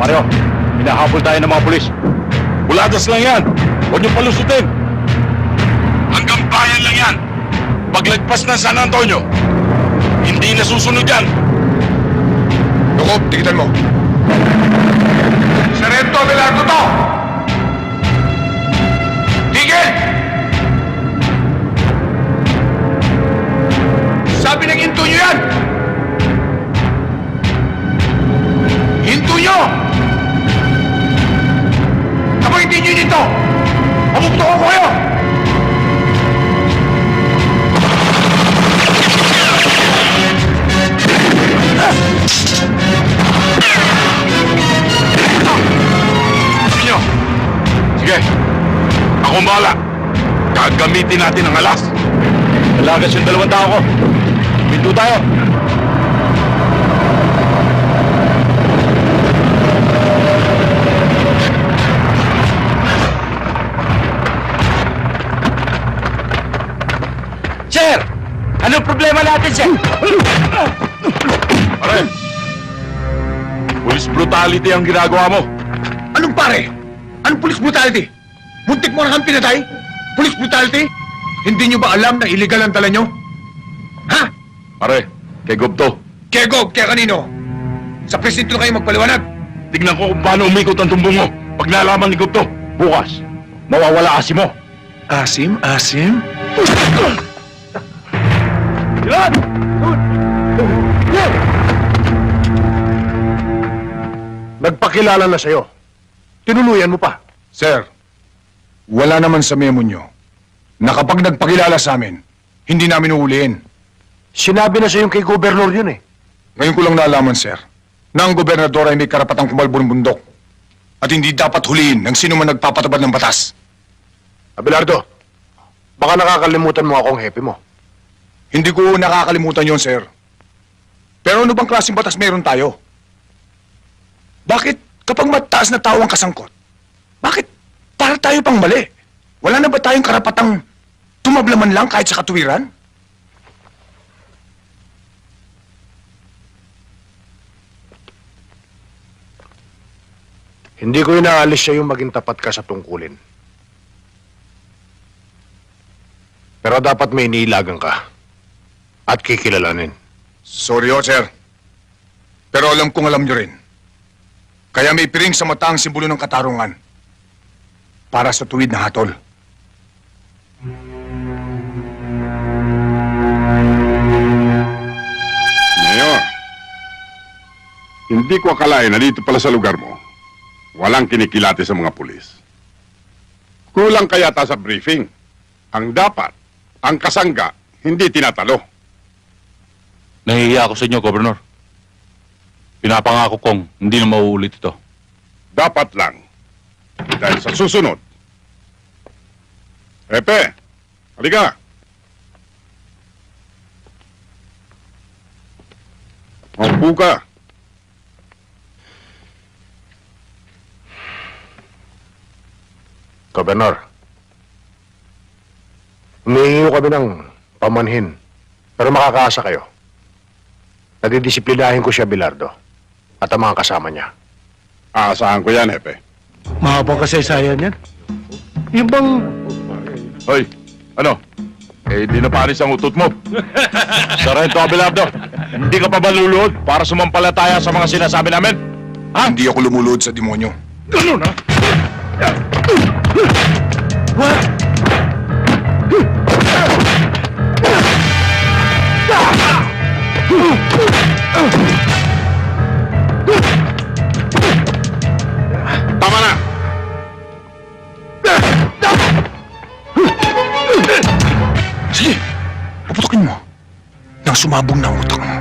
Mario, hinahabol tayo ng mga pulis. Buladas lang yan. Huwag niyong palusutin. Hanggang bayan lang yan. Paglagpas ng San Antonio, hindi nasusunod yan. Jacob, tigitan mo. Sarento Abelardo to! Tigil! Sabi ng hinto nyo yan! Hinto nyo! Kapag hindi nyo dito, mapuputokan ko kayo! Nyo! Sige, akong bahala. Gagamitin natin ang alas. Malagas yung dalawang tao ko. Pinto tayo. Sir! Anong problema natin, sir? Pare! Police brutality ang ginagawa mo. Anong pare? Anong police brutality? Muntik mo na kang pinatay? Police brutality? Hindi nyo ba alam na illegal ang tala nyo? Ha? Pare, kay Gobto. Kaya Gob, kaya kanino? Sa presinto na kayo magpaliwanag. Tignan ko kung paano umikot ang tumbong mo. Pag nalaman ni Gobto, bukas, mawawala asim mo. Asim? Asim? Ilan! Nagpakilala na sa'yo. Tinuluyan mo pa. Sir, wala naman sa memo nyo na kapag nagpakilala sa amin, hindi namin uulihin. Sinabi na sa'yo kay gobernador yun eh. Ngayon ko lang naalaman, sir, na ang gobernador ay may karapatang kumalbo ng bundok at hindi dapat huliin ng sino man nagpapatabad ng batas. Abelardo, baka nakakalimutan mo akong hepe mo. Hindi ko nakakalimutan yon, sir. Pero ano bang klaseng batas meron tayo? Bakit kapag mataas na tao ang kasangkot, bakit para tayo pang mali? Wala na ba tayong karapatang tumablaman lang kahit sa katuwiran? Hindi ko inaalis sa'yo maging tapat ka sa tungkulin. Pero dapat may iniilagan ka at kikilalanin. Sorry, sir. Pero alam kong alam nyo rin. Kaya may piring sa mata ang simbolo ng katarungan para sa tuwid na hatol. Mayor, hindi ko akalain na dito pala sa lugar mo, walang kinikilati sa mga pulis. Kulang kaya ta sa briefing. Ang dapat, ang kasangga, hindi tinatalo. Nahihiya ako sa inyo, Gobernador. Pinapangako kong hindi na mauulit ito. Dapat lang. Dahil sa susunod. Epe, halika. Maupo ka. Gobernador, humihingi kami ng pamanhin, pero makakaasa kayo. Nadidisiplinahin ko siya, Abelardo, at ang mga kasama niya. Aasahan ko yan, Epe. Mahabang kasaysayan yan. Yung bang... Hoy, ano? Eh, di na panis ang utot mo. Sarento Abelardo, hindi ka pa ba luluhod para sumampalataya sa mga sinasabi namin? Ha? Hindi ako lumulod sa demonyo. Ganun, ha? Tama na! Sige, puputokin mo. Nang sumabog na ang utak mo.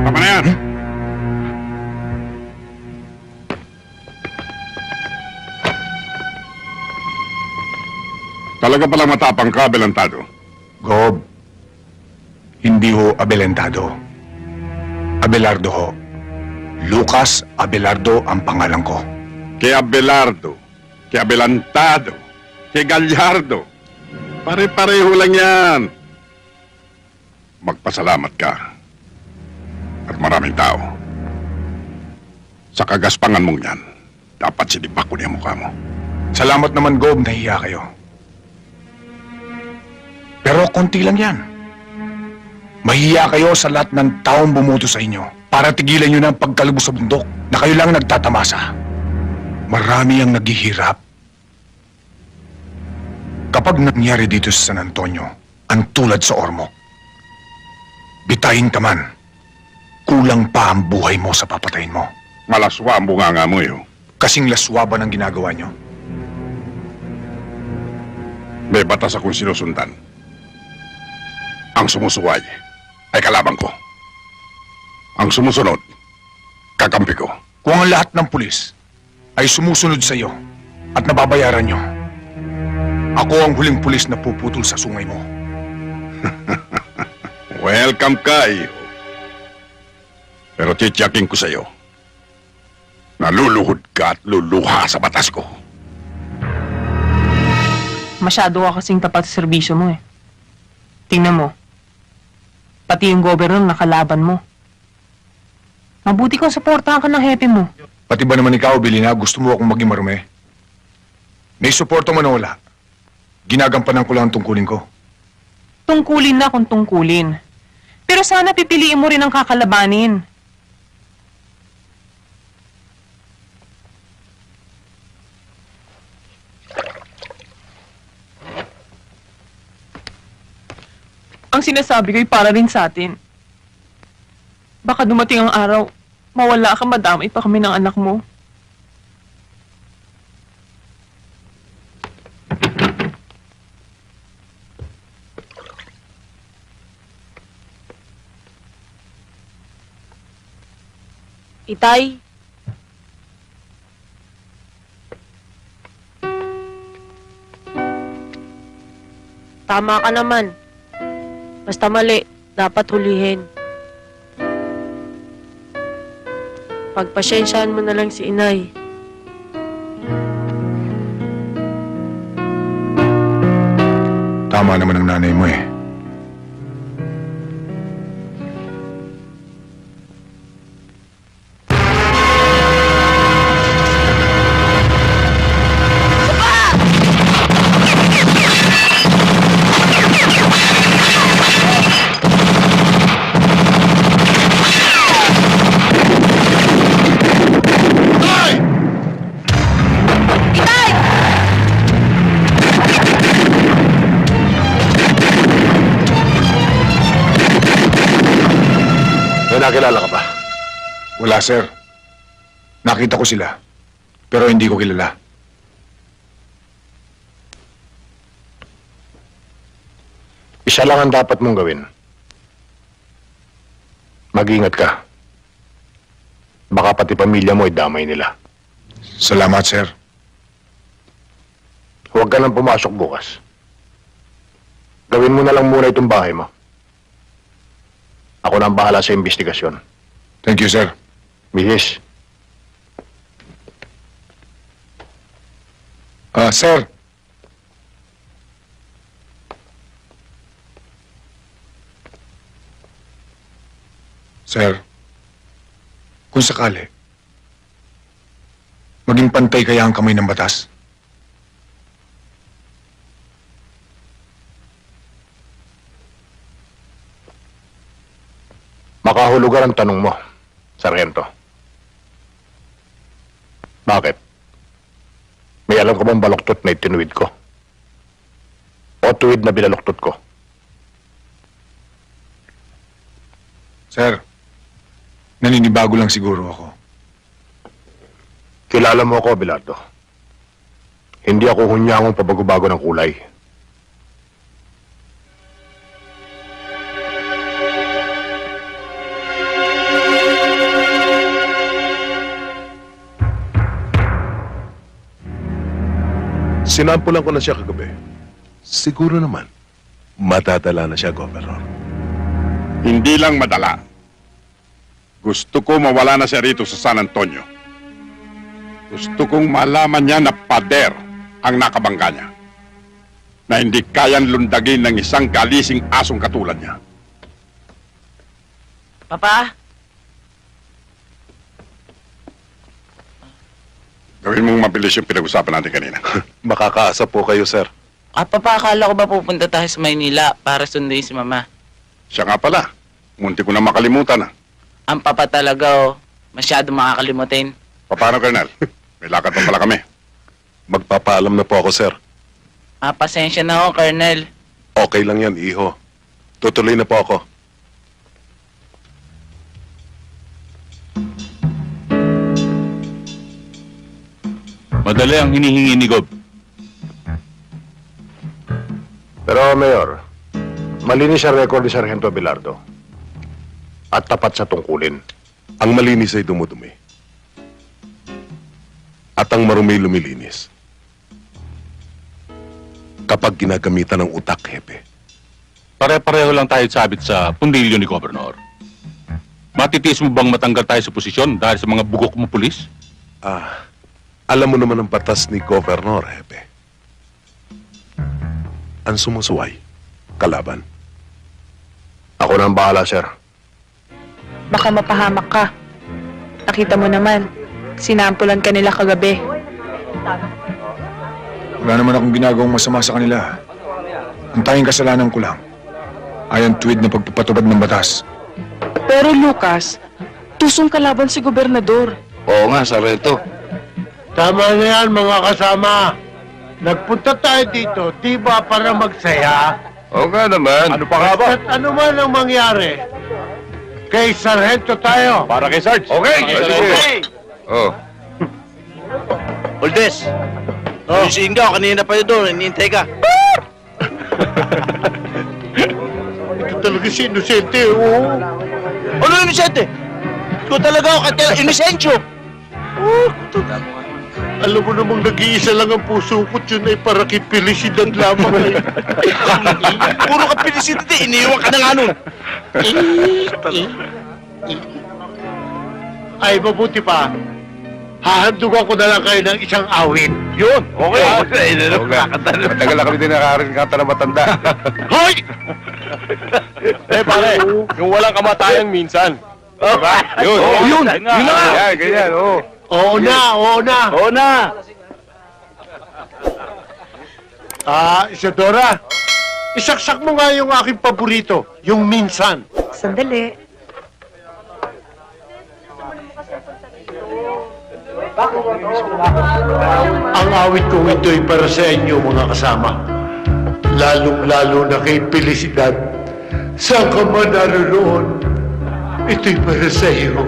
Tama na yan! Talaga palang matapang ka, Abelardo. Gob, hindi ho Abelentado. Abelardo ho. Lucas Abelardo ang pangalan ko. Kay Abelardo, kay Adelantado, kay Gallardo. Pare-pareho lang yan. Magpasalamat ka. At maraming tao. Sa kagaspangan mong yan, dapat sinipak ko niya mukha mo. Salamat naman, Gob, nahiya kayo. Pero konti lang yan. Mahiya kayo sa lahat ng taong bumuto sa inyo para tigilan nyo na ang pagkalubos sa bundok na kayo lang nagtatamasa. Marami ang naghihirap. Kapag nangyari dito sa San Antonio, ang tulad sa Ormoc, bitayin ka man, kulang pa ang buhay mo sa papatayin mo. Malaswa ang bunganga mo, eh. Kasing laswa ba ng ginagawa nyo? May batas akong sinusundan. Ang sumusuway ay kalabang ko. Ang sumusunod, kakampi ko. Kung ang lahat ng pulis ay sumusunod sa iyo at nababayaran nyo, ako ang huling pulis na puputol sa sungay mo. Welcome ka, iyo. Pero titiyakin ko sa'yo, naluluhod ka at luluha sa batas ko. Masyado ka kasing tapat sa serbisyo mo eh. Tingnan mo. Pati yung governor nakalaban mo. Mabuti kung suportahan ka ng hepe mo. Pati ba naman ikaw, Bilina, gusto mo akong maging marumi? May suporta man o wala, ginagampanan ko lang ang tungkulin ko. Tungkulin na kung tungkulin. Pero sana pipiliin mo rin ang kakalabanin. Ang sinasabi ko'y para rin sa atin. Baka dumating ang araw, mawala ka, madamay pa kami ng anak mo. Itay. Tama ka naman. Basta mali, dapat hulihin. Pagpasyensyahan mo na lang si inay. Tama naman ang nanay mo eh. May nakilala ka ba? Wala, sir. Nakita ko sila, pero hindi ko kilala. Isa lang ang dapat mong gawin. Mag-ingat ka. Baka pati pamilya mo ay damay nila. Salamat, sir. Huwag ka nang pumasok bukas. Gawin mo na lang muna itong bahay mo. Ako na ang bahala sa investigasyon. Thank you, sir. Mihis, Sir. Sir, kung sakali, maging pantay kaya ang kamay ng batas? makahulugan ang tanong mo, Sargento. Bakit? May alam ka bang baluktot na itinuwid ko? O tuwid na binaluktot ko? Sir, naninibago lang siguro ako. Kilala mo ako, Abelardo. Hindi ako hunyangong pabago-bago ng kulay. Sinampulan ko na siya kagabi. Siguro naman, matatala na siya, Governor. Hindi lang madala. Gusto ko mawala na siya rito sa San Antonio. Gusto kong malaman niya na pader ang nakabangga niya. Na hindi kayang lundagin ng isang galising asong katulad niya. Papa? Gawin mong mabilis yung pinag-usapan natin kanina. Makakaasa po kayo, sir. Akala ko ba pupunta tayo sa Maynila para sunduin si Mama? Siya nga pala. Munti ko na makalimutan na. Ang papa talaga, masyado makakalimutin. Paano, Colonel? May lakad pa pala kami. Magpapaalam na po ako, sir. Pasensya na ho, Colonel. Okay lang yan, iho. Tutuloy na po ako. Madali ang hinihingi ni Gob. Pero, Mayor, malinis ang record ni Sargento Abelardo. At tapat sa tungkulin. Ang malinis ay dumudumi. At ang marumi lumilinis. Kapag ginagamitan ng utak, hepe. Pare-pareho lang tayo sabit sa pundilyo ni Gobernador. Matitiis mo bang matanggal tayo sa posisyon dahil sa mga bugok mo pulis? Alam mo naman ang batas ni Governor, hepe. Ang sumusuway, kalaban. Ako na ang bahala, sir. Baka mapahamak ka. Nakita mo naman, sinampulan ka nila kagabi. Wala naman akong ginagawang masama sa kanila. Ang tanging kasalanan ko lang ay ang tuwid na pagpapatubad ng batas. Pero Lucas, tusong kalaban si gobernador. Oo nga, Sargento. Tama na yan, mga kasama. Nagpunta tayo dito, di ba para magsaya? Oo nga naman. Ano pa nga ba? At ano man ang mangyari, kay Sargento tayo. Para kay Sarge. Okay. Okay. Oh. Oldes! Oh. Yung singaw, kanina pa yun doon, hinihintay ka. Ito talaga si Inosente, oo. Ano yung inosente? Ikaw talaga ako, inosensyo! Alam mo namang nag-iisa lang ang puso ko, yun ay para kay Felicidad lamang. Puro ka pinisidad eh, iniiwan ka na nga nun. Ay, mabuti pa. Hahandugan ko na lang kayo ng isang awit. Yun, okay. Tagal na kami din nakarinig kanta na matanda. Hoy! Pare, yung walang kamatayan minsan. Diba? Yun, yun na nga. Yan, ganyan, oo. Oo na, oo na. Oo na. Isadora, isaksak mo nga yung aking paborito, yung minsan. Sandali. Ang awit kong ito'y para sa inyo, mga kasama. Lalong-lalo na kay Felicidad. Saan ka man naroon, ito'y para sa iyo.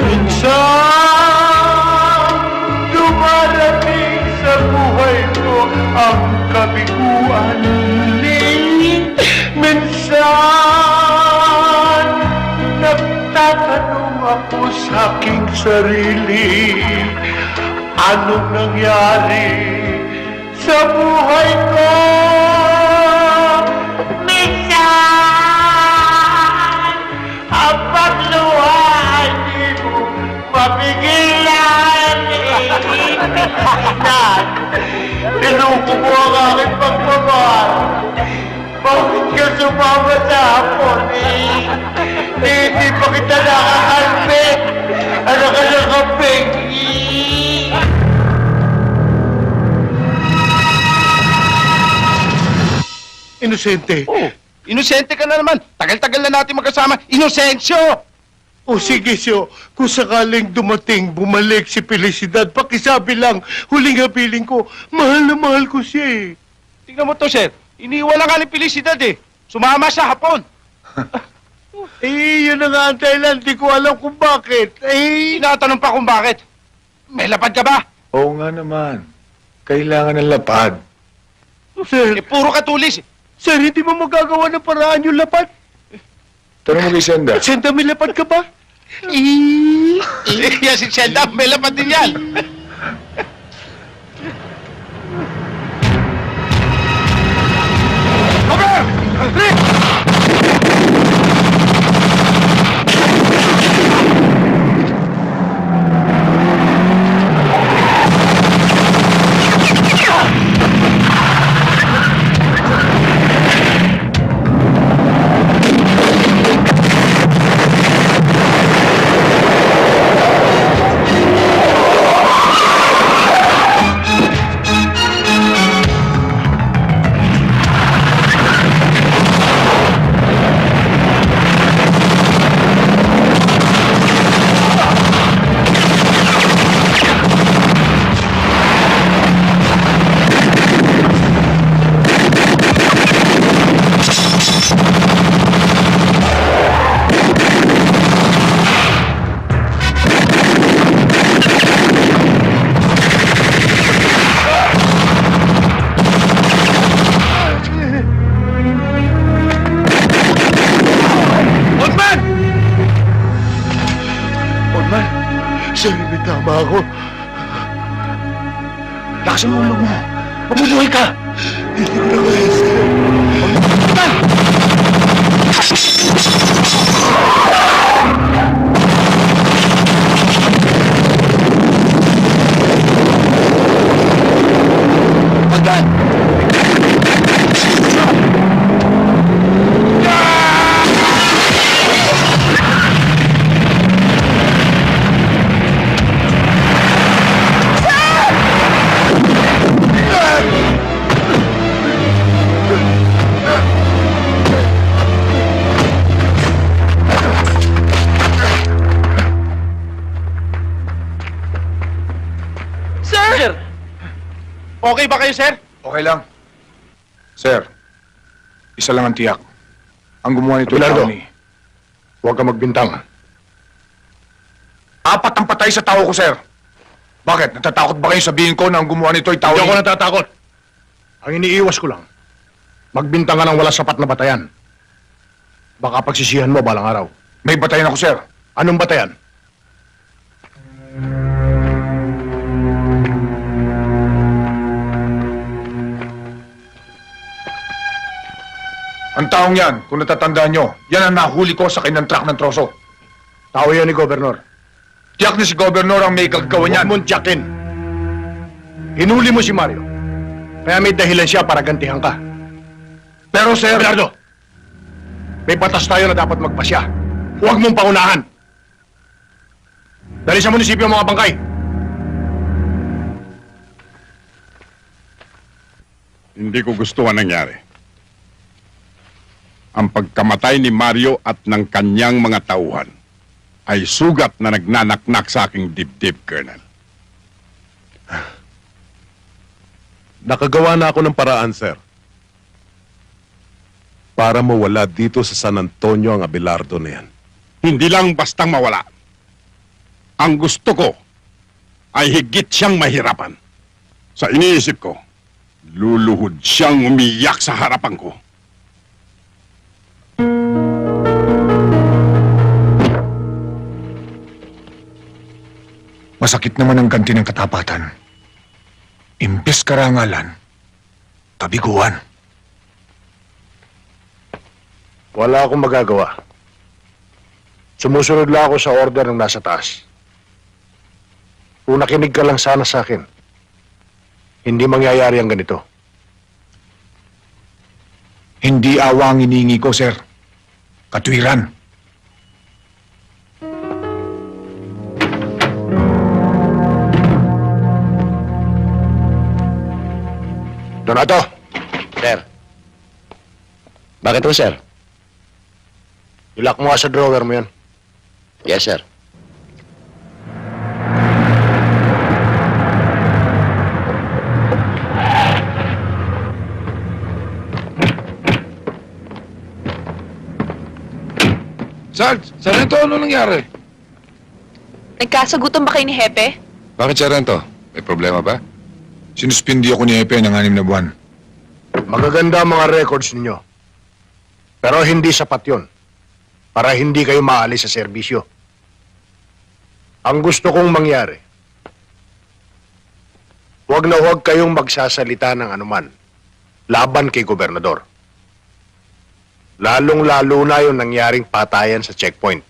Minsan, dumarating sa buhay ko ang kabiguan. Minsan, nagtatanong ako sa aking sarili, anong nangyari sa buhay ko? Minsan, ang pagluha ay di mo mapigilan. Tinoko mo ang aking pagmamahal. Bakit ka sumama sa hapon hindi pa kita nakakalpit. Ano ka nakapig? Inosente. Oh, inosente ka na naman. Tagal-tagal na natin magkasama. Inosensyo! O sige, Syo, kung sakaling dumating, bumalik si Felicidad, pakisabi lang, huling habiling ko, mahal na mahal ko siya eh. Tingnan mo to, sir. Iniwan na nga ni Felicidad eh. Sumama sa hapon. Yun na nga ang dahilan, di ko alam kung bakit. Tinatanong pa kung bakit. May lapad ka ba? Oo nga naman. Kailangan ng lapad. Sir, Puro katulis. sir, hindi mo magagawa ng paraan yung lapad. Tanong mo kay Senda. Senta, may lapad ka ba? Yan si Senda, may lapad din yan. Relax ang ulo mo. Mabubuhay ka. Hindi ko na kaya, sir. Pagdaan. Sir! Okay ba kayo, sir? Okay lang. Sir, isa lang ang tiyak. Ang gumawa nito ay Bilardo. tao ni... Huwag ka magbintang. Apat ang patay sa tao ko, sir. Bakit? Natatakot ba kayo sabihin ko na ang gumawa nito ay tao Hindi ni... ako natatakot. Ang iniiwas ko lang, magbintang ka ng wala sapat na batayan. Baka pagsisihan mo balang araw. May batayan ako, sir. Anong batayan? Ang taong yan, kung natatandaan nyo, yan ang nahuli ko sa kanyang truck ng troso. Tao yan ni Gobernador. Tiyak ni si Gobernador ang may gaggawa Huwag niyan. mong tiyakin. Hinuli mo si Mario. Kaya may dahilan siya para gantihan ka. Pero, sir... Bernardo, may batas tayo na dapat magpasya. Huwag mong paunahan. Dali sa munisipyo ang mga bangkay. Hindi ko gusto ang nangyari. Ang pagkamatay ni Mario at ng kanyang mga tauhan ay sugat na nagnanaknak sa aking dibdib, Colonel. Nakagawa na ako ng paraan, sir. Para mawala dito sa San Antonio ang Abelardo na yan. Hindi lang bastang mawala. Ang gusto ko ay higit siyang mahirapan. Sa iniisip ko, luluhod siyang umiyak sa harapan ko. Masakit naman ang ganti ng katapatan. Imbes karangalan, kabiguan. Wala akong magagawa. Sumusunod lang ako sa order ng nasa taas. Kung nakinig ka lang sana sa akin, hindi mangyayari ang ganito. Hindi awa ang iniingi ko, sir. Katwiran. Donato! Sir. Bakit po, sir? Ilak mo nga sa drawer mo yan. Yes, sir. Sarento, ano nangyari? Nagkasagutan ba kayo ni Hepe? Bakit, Sarento? May problema ba? Sinuspindi ako ni Epe ng 6 na buwan. Magaganda ang mga records ninyo. Pero hindi sapat yon para hindi kayo maalis sa serbisyo. Ang gusto kong mangyari, huwag na huwag kayong magsasalita ng anuman laban kay Gobernador. Lalong-lalo na yung nangyaring patayan sa checkpoint.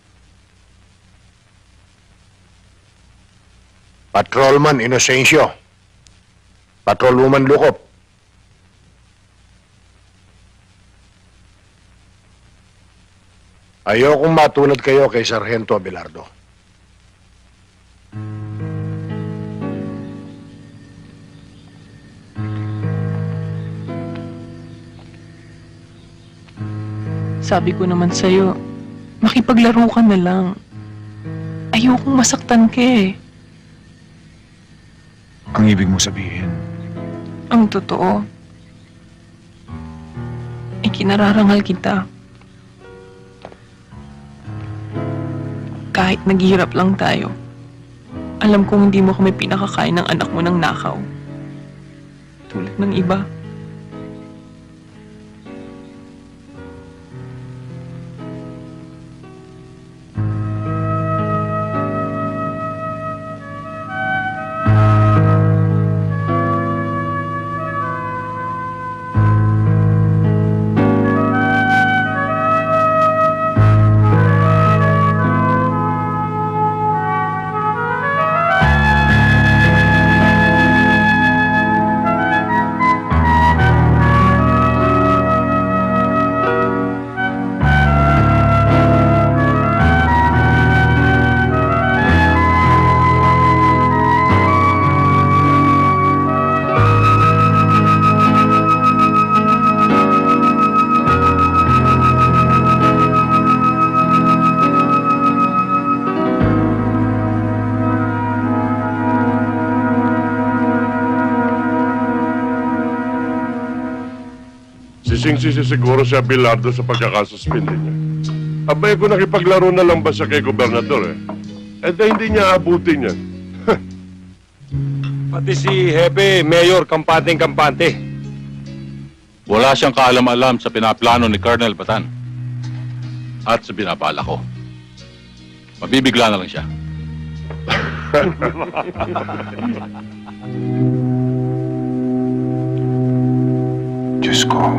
Patrolman Inocencio, Patrolwoman Lukop, ayokong matulad kayo kay Sargento Abelardo. Sabi ko naman sa'yo, makipaglaro ka na lang. Ayokong masaktan ka eh. Ang ibig mo sabihin, Ang totoo, ikinararangal kita. Kahit naghihirap lang tayo, alam kong hindi mo kami pinakakain ng anak mo ng nakaw. Tulad ng iba. sisingsisi siguro si Abelardo sa pagkakasuspindi niya. Abay ko nakipaglaro na lang ba siya kay Gobernador eh? Eh di hindi niya abutin yan. Pati si Hepe, Mayor, kampanteng-kampante. Wala siyang kaalam-alam sa pinaplano ni Colonel Batan. At sa binabala ko. Mabibigla na lang siya. Diyos ko,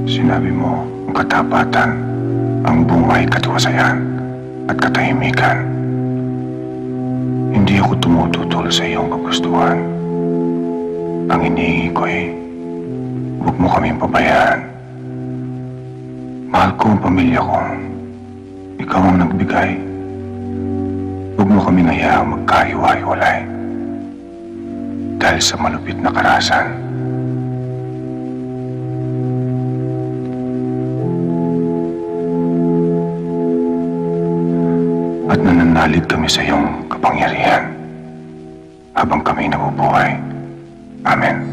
sinabi mo ang katapatan, ang bunga ay katiwasayan at katahimikan. Hindi ako tumututol sa iyong kagustuhan. Ang inihingi ko ay huwag mo kaming pabayaan. Mahal ko ang pamilya ko. Ikaw ang nagbigay. Huwag mo kaming hayaang magkahiwa-hiwalay. Dahil sa malupit na karahasan. At nananalig kami sa iyong kapangyarihan habang kami nabubuhay. Amen.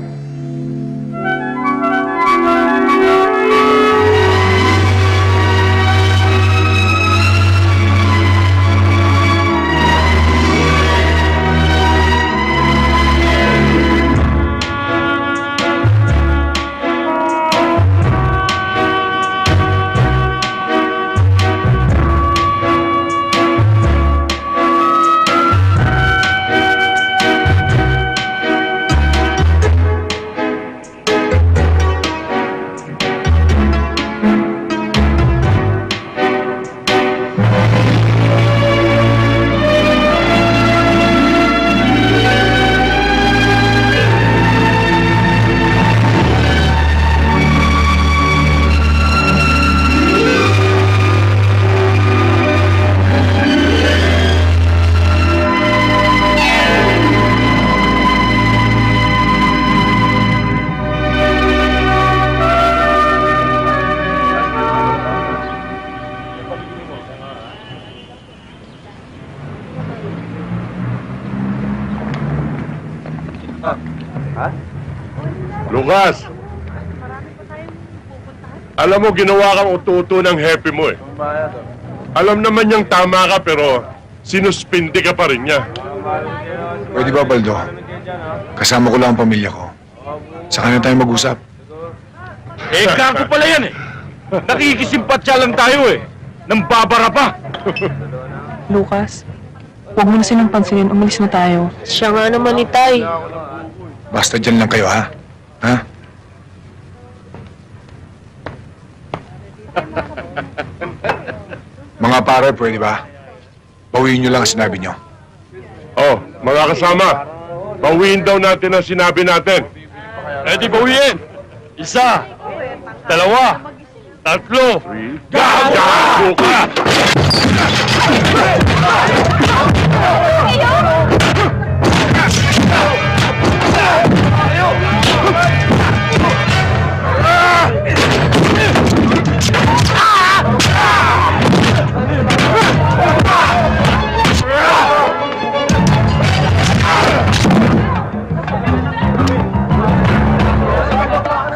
Lucas! Alam mo, ginawa kang ututo ng happy mo eh. Alam naman niyang tama ka pero sinuspindi ka pa rin niya. Pwede ba, Baldo? Kasama ko lang ang pamilya ko. Saka na tayo mag-usap. Eh, kako pala yan eh. Nakikisimpatya lang tayo eh. Nang babara pa. Lucas, huwag mo na silang pansinin. Umalis na tayo. Siya nga naman, Itay. Basta dyan lang kayo, ha? Ha? Mga pare, pwede ba? Bawiin nyo lang ang sinabi nyo. Oh, mga kasama, bawiin daw natin ang sinabi natin. Eh di bawiin. Isa. Dalawa. Tatlo. Gago ka!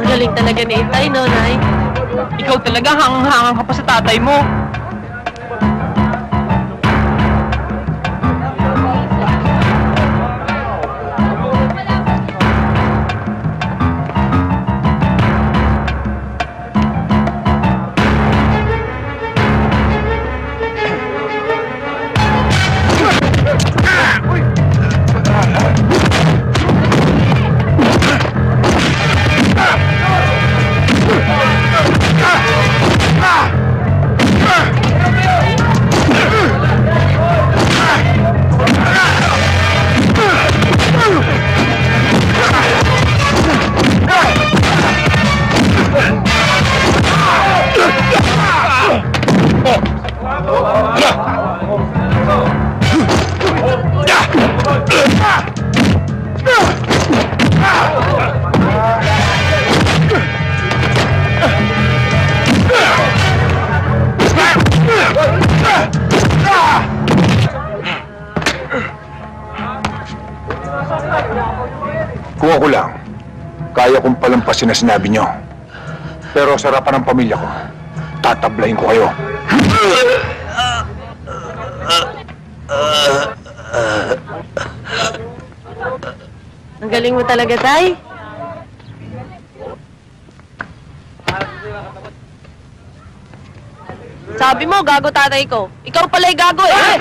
Ang galing talaga ni Itay, no, Nay? Ikaw talaga hangang-hangang ka pa sa tatay mo. Kung ako lang, kaya kong palampasin na sinabi nyo. Pero sa harapan ng pamilya ko, tatablayin ko kayo. Ang galing mo talaga, Tay. Sabi mo, gago tatay ko. Ikaw pala'y gago eh.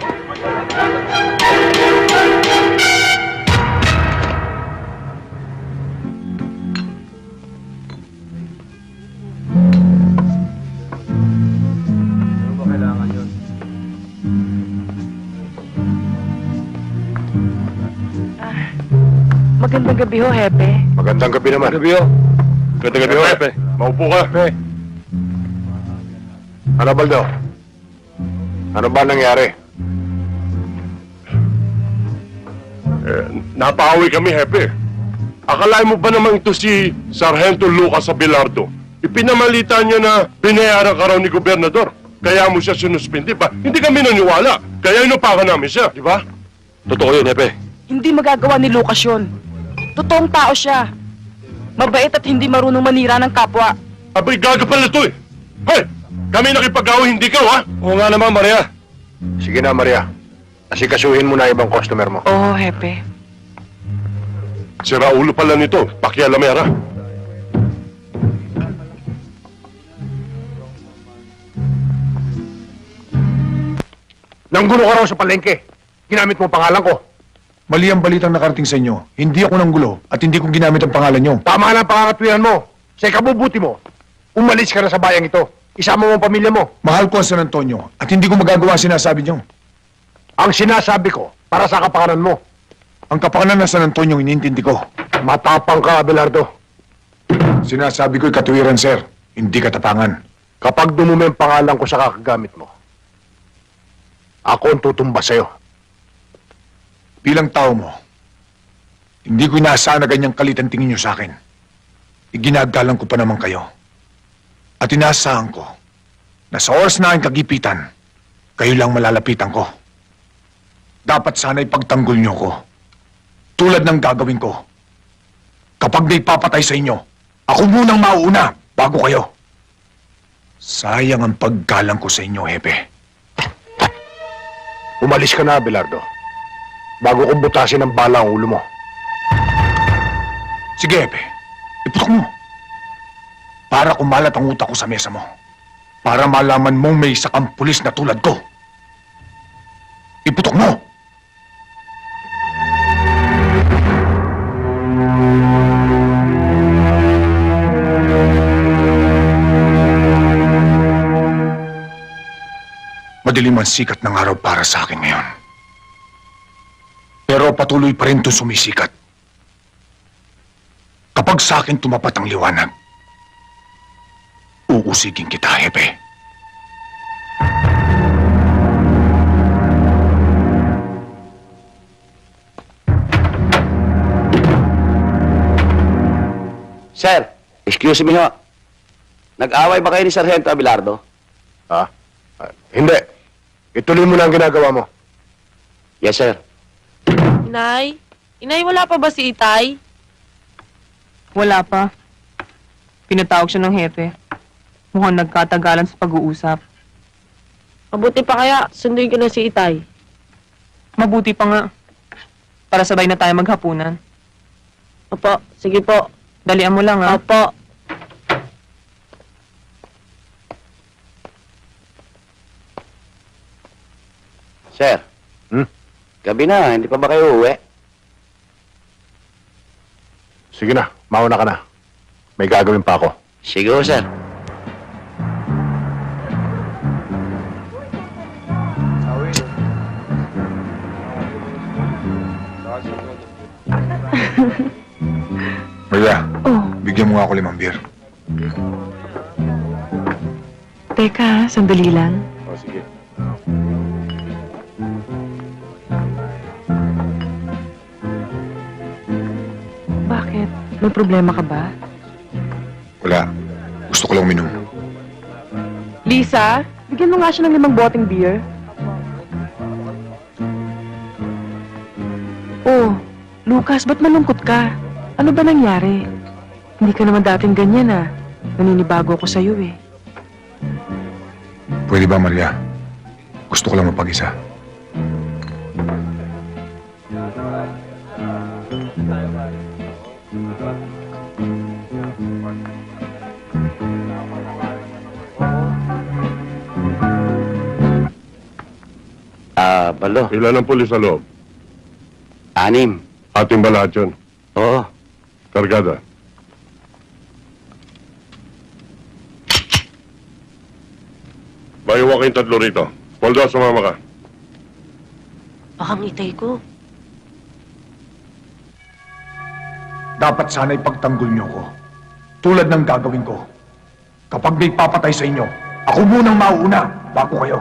Magandang gabi ho, Hepe. Magandang gabi naman. Gabi ho. Ganda gabi ho, Hepe. Maupo ka. Ano, Baldo? Ano ba nangyari? Napahawi kami, Hepe. Akalain mo ba naman ito si Sargento Lucas Abelardo? Ipinamalita niya na binayaran ka raw ni Gobernador. Kaya mo siya sinuspindi pa. Hindi kami naniwala. Kaya inupakan namin siya, di ba? Totoo yun, Hepe. Hindi magagawa ni Lucas yun. Totoong tao siya. Mabait at hindi marunong manira ng kapwa. Abay, gaga pala ito eh. Hoy! Kami nakipag-away, hindi ka, ha? Oo nga naman, Maria. Sige na, Maria. Asikasuhin mo na ibang customer mo. Oo, Hepe. Si Raulo pala nito, pakialamera. Nanggulo ka raw sa palengke. Ginamit mo ang pangalan ko. Mali ang balitang nakarating sa inyo. Hindi ako nanggulo at hindi ko ginamit ang pangalan nyo. Tama na ang pangangatwiran mo. Sa ikabubuti mo, umalis ka na sa bayang ito. Isama mo ang pamilya mo. Mahal ko ang San Antonio at hindi ko magagawa ang sinasabi nyo. Ang sinasabi ko, para sa kapakanan mo. Ang kapakanan ng San Antonio iniintindi ko. Matapang ka, Abelardo. Sinasabi ko'y katuwiran, sir. Hindi katapangan. Kapag dumumi ang pangalan ko sa kakagamit mo, ako ang tutumba sa'yo. Bilang tao mo, hindi ko inaasahan na ganyang kalit ang tingin nyo sa akin. Iginagalang ko pa naman kayo. At inaasahan ko na sa oras na aking kagipitan, kayo lang malalapitan ko. Dapat sana'y pagtanggol nyo ko. Tulad ng gagawin ko. Kapag may papatay sa inyo, ako munang mauuna bago kayo. Sayang ang paggalang ko sa inyo, Hepe. Umalis ka na, Abelardo. Bago kong butasin ng bala ang ulo mo. Sige, Hepe. Iputok mo. Para kumalat ang utak ko sa mesa mo. Para malaman mong may isa kang pulis na tulad ko. Iputok mo! Madilim ang sikat ng araw para sa akin ngayon. Pero patuloy pa rin itong sumisikat. Kapag sa akin tumapat ang liwanag, uusigin kita, Hepe. Sir, excuse me ho. Nag-away ba kayo ni Sargento Abelardo? Ha? Hindi. Ituloy mo na ang ginagawa mo. Yes, sir. Inay? Inay, wala pa ba si Itay? Wala pa. Pinatawag siya ng hepe. Mukhang nagkatagalan sa pag-uusap. Mabuti pa kaya, sunduin ko na si Itay. Mabuti pa nga. Para sabay na tayo maghapunan. Opo, sige po. Dalian mo lang, ha? Opo. Sir. Gabi na, hindi pa ba kayo uwi? Sige na, mauna ka na. May gagawin pa ako. Sige ho, sir. Maria, Oh, bigyan mo nga ako 5 beer. teka, sandali lang. O, sige. Bakit? May problema ka ba? Wala. Gusto ko lang uminom. Lisa, bigyan mo nga siya ng 5 boteng beer. Oh, Lucas, ba't malungkot ka? Ano ba nangyari? Hindi ka naman dating ganyan ah. Naninibago ako sa'yo eh. Pwede ba, Maria? Gusto ko lang mapag-isa. Baldo. Ilan ang pulis sa loob? 6. Ating ba lahat yun? Oo. Kargada. Bayawa kayong 3 rito. Poldo, sumama ka. Baka ngitay ko. Dapat sana ipagtanggol niyo ko. Tulad ng gagawin ko. Kapag may papatay sa inyo, ako munang mauuna bago kayo.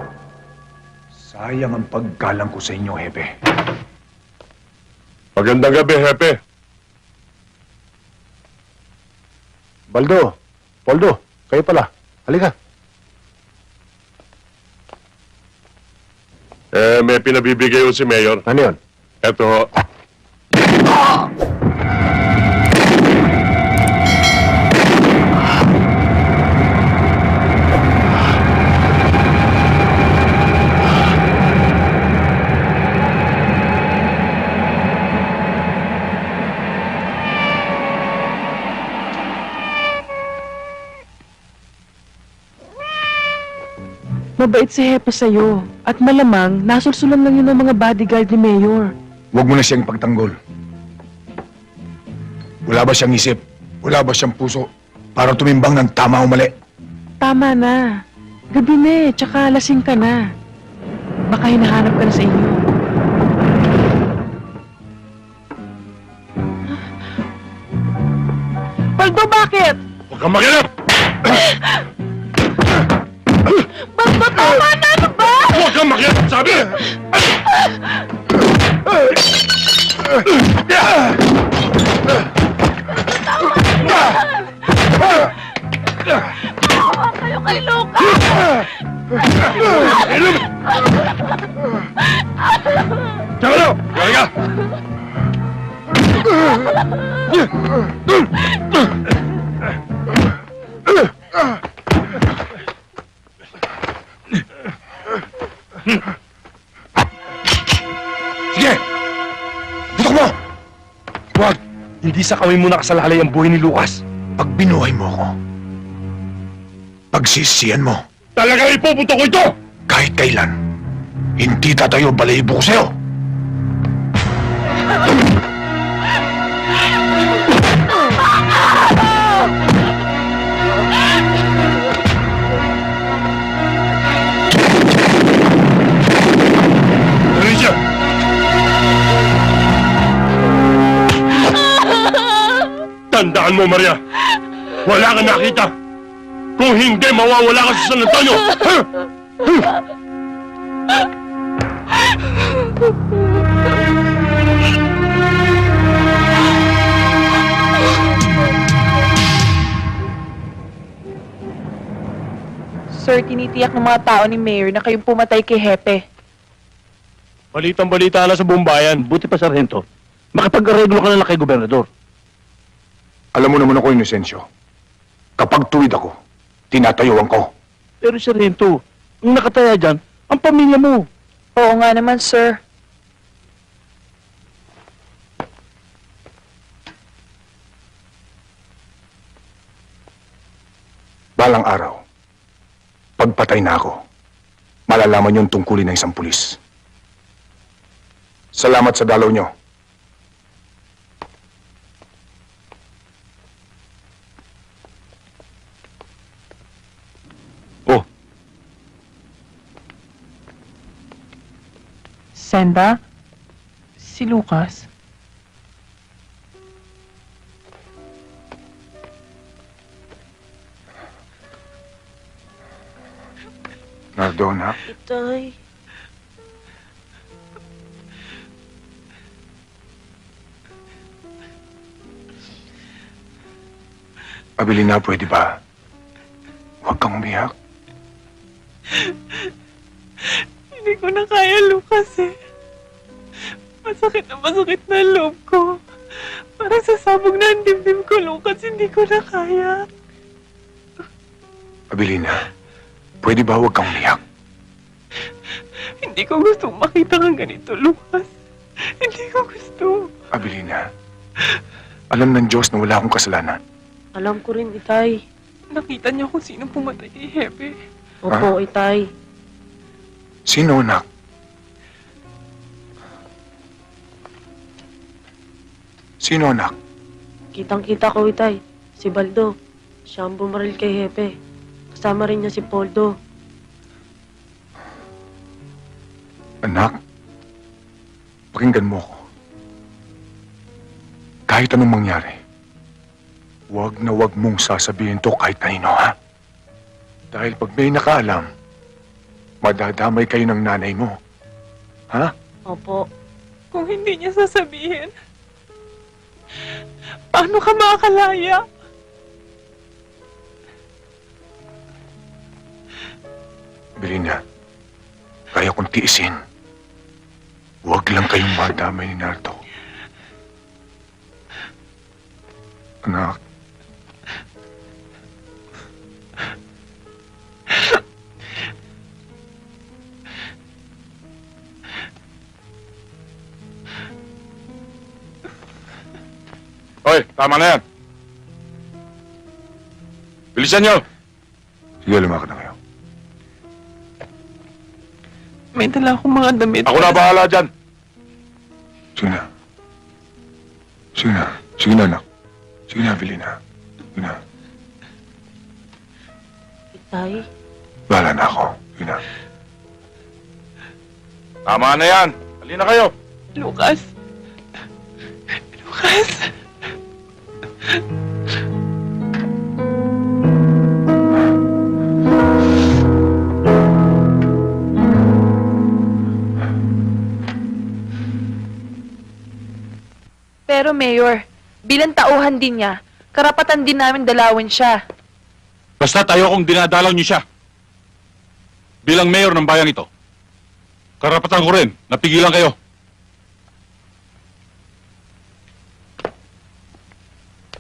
Sayang ang paggalang ko sa inyo, Hepe. Magandang gabi, Hepe. Baldo, Poldo, kayo pala. Halika. May pinabibigay ko si Mayor. Ano yun? Eto, Mabait si Hepe sa'yo. At malamang, nasulsulan lang yun ng mga bodyguard ni Mayor. Huwag mo na siyang pagtanggol. Wala ba siyang isip? Wala ba siyang puso? Para tumimbang ng tama o mali? Tama na. Gabi na eh, tsaka lasing ka na. Baka hinahanap ka na sa inyo. Baldo, bakit? huwag kang makialam! Baldo, tama na! Ano ba? Huwag kang makialam, sabi! Tawa kayo kay Luca! Tsaka Halika! Sige! Butok mo! Huwag! Hindi sa kami mo nakasalalay ang buhay ni Lucas. Pag binuhay mo ako, pagsisiyan mo, Talagang ipupunto ko ito! kahit kailan, hindi tatayo balahibo ko sa'yo. Alicia! Tandaan mo, Maria. Wala kang nakita. Kung hindi, mawawala ka sa San Antonio. Ha? Sir, tinitiyak ng mga tao ni Mayor na kayong pumatay kay Hepe. Balitang-balita na sa buong bayan. Buti pa, Sargento. Makapag-areglo ka na lang kay Gobernador. Alam mo naman ako, Inocencio. Kapag tuwid ako, tinatayuan ko. Pero, Sargento, ang nakataya dyan, ang pamilya mo. Oo nga naman, sir. Balang araw, pagpatay na ako, malalaman yung tungkulin ng isang pulis. Salamat sa dalaw nyo. Oh, Senda? Si Lucas? Nardona, Itay. Abilina, pwede ba? Huwag kang umiyak. Hindi ko na kaya, Lucas eh. Masakit na loob ko. Parang sasabog na ang dibdib ko, Lucas. Hindi ko na kaya. Abilina, pwede ba huwag kang umiyak? Hindi ko gusto makita kang ganito, Lucas. Hindi ko gusto. Abilina, alam ng Diyos na wala akong kasalanan. Alam ko rin, Itay. Nakita niya kung sino pumatay kay Hepe. Opo, Itay. Sino, anak? Sino, anak? Kitang-kita ko, Itay. Si Baldo. Siya ang bumaril kay Hepe. Kasama rin niya si Poldo. Anak, pakinggan mo ko. Kahit anong mangyari, huwag na huwag mong sasabihin to kahit kanino, ha? Dahil pag may nakaalam, madadamay kayo ng nanay mo. Ha? Opo. Kung hindi niya sasabihin, paano ka makakalaya? Belina, kaya kong tiisin. Huwag lang kayong madamay ni Nardo. Anak. Hoy, tama na yan. Bilisan nyo! Sige, lumakad na kayo. May dala akong mga damit. Ako na bahala dyan. Sige na. Sige na. Sige na, anak. Sige na, Belina. Sige na. Itay? Bahala na ako. Sige na. Tama na yan. Halina kayo. Lucas. Lucas. Pero Mayor, bilang tauhan din niya, karapatan din namin dalawin siya. Basta't ayokong dinadalaw niyo siya. Bilang mayor ng bayan ito, karapatan ko rin, napigilan kayo.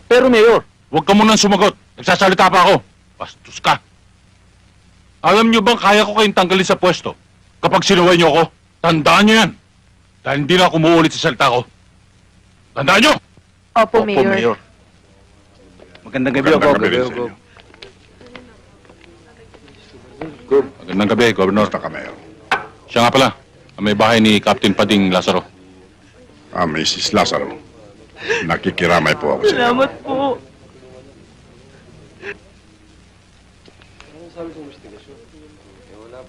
Pero Mayor, huwag ka munang sumagot. Nagsasalita pa ako. Bastos ka. Alam niyo bang kaya ko kayong tanggalin sa pwesto kapag sinuway niyo ako? Tandaan niyo yan. Dahil hindi na ako umuulit sa salita ko. Tandaan niyo! Opo, Mayor. Magandang gabi, Magandang gabi rin sa inyo. Magandang gabi, Governor. Basta ka, Mayor. Siya nga pala, ang may bahay ni Captain Pading Lazaro. Mrs. Lazaro. Nakikiramay po ako sa inyo. Salamat po.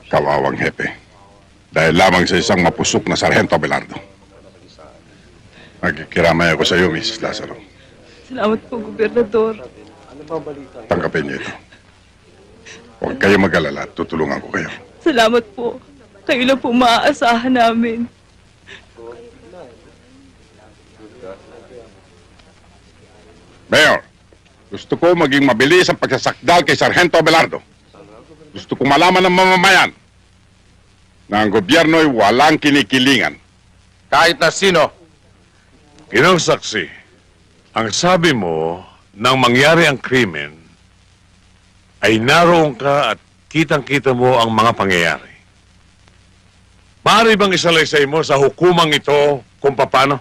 Kawawang hepe. Dahil lamang sa isang mapusok na Sargento Abelardo. Nakikiramay ako sa iyo, Mrs. Lazaro. Salamat po, Gobernador. Tanggapin niyo ito. Huwag kayo mag-alala at tutulungan ko kayo. Salamat po. Kayo lang po maaasahan namin. Mayor, gusto ko maging mabilis ang pagsasakdal kay Sargento Abelardo. Gusto ko malaman ng mamamayan na ang gobyerno ay walang kinikilingan. Kahit na sino. Ginong saksi, ang sabi mo nang mangyari ang krimen ay naroon ka at kitang-kita mo ang mga pangyayari. Maaari bang isalaysay mo sa hukumang ito kung paano?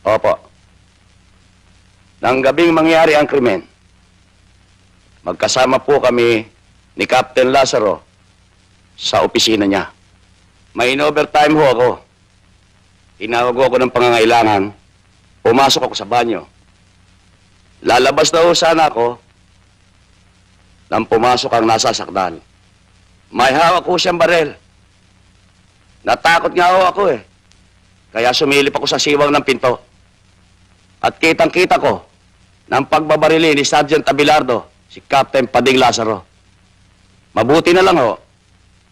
Opo. Nang gabing mangyari ang krimen, magkasama po kami ni Captain Lazaro sa opisina niya. May in-overtime ho ako. Tinawag ako ng pangangailangan, pumasok ako sa banyo. Lalabas na ho sana ako nang pumasok ang nasasakdal. May hawak ko siyang barel. Natakot nga ho ako eh. Kaya sumilip ako sa siwang ng pinto. At kitang-kita ko ng pagbabarili ni Sergeant Abelardo, si Captain Pading Lazaro. Mabuti na lang ho.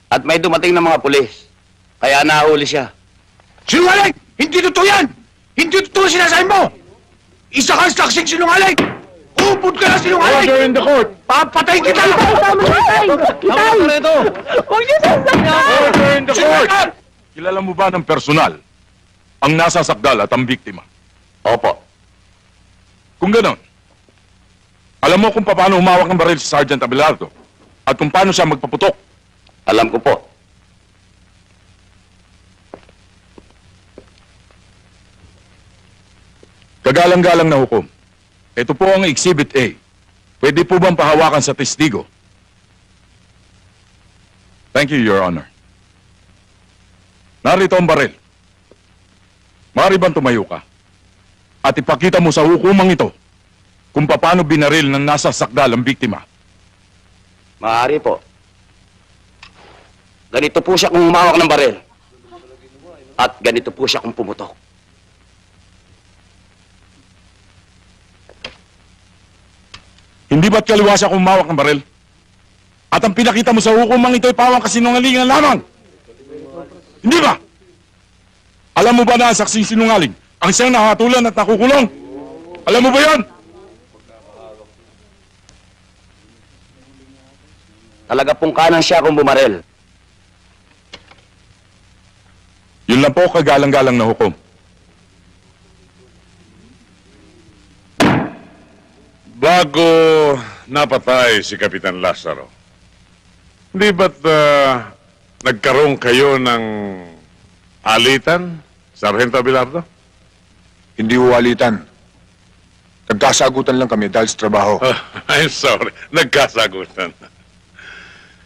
At may dumating na mga pulis. Kaya nahuli siya. Sinungaling! Hindi totoo yan! Hindi totoo sinasabi mo! Isa kang saksing sinungaling! Upod ka na sinungaling! Order in the court! Papatayin kita! Tama na, Itay! Itay! Huwag niyo sasaktan! Order in the court! Kilala mo ba ng personal ang nasasakdal at ang biktima? Opo. Kung ganon, Alam mo kung paano humawak ng baril si Sergeant Abelardo at kung paano siya magpaputok. Alam ko po. Kagalang-galang na hukom. Ito po ang Exhibit A. Pwede po bang pahawakan sa testigo? Thank you, Your Honor. Narito ang baril. Maaari bang tumayo ka? At ipakita mo sa hukumang ito kung paano binaril ng nasa sakdal ang biktima. Maaari po. Ganito po siya kung humawak ng baril. At ganito po siya kung pumutok. Hindi ba't kaliwa siya kung humawak ng baril? At ang pinakita mo sa hukumang ito ay pawang kasinungalingan lamang. Hindi ba? Alam mo ba na ang saksing sinungaling ang siyang nakatulan at nakukulong? Alam mo ba yan? Talaga pong kanan siya kung bumaril. Yun lang po kagalang-galang na hukom. Bago napatay si Kapitan Lazaro, hindi ba't nagkaroon kayo ng alitan, Sargento Abelardo? Hindi uwalitan. Nagkasagutan lang kami dahil sa trabaho. I'm sorry, nagkasagutan.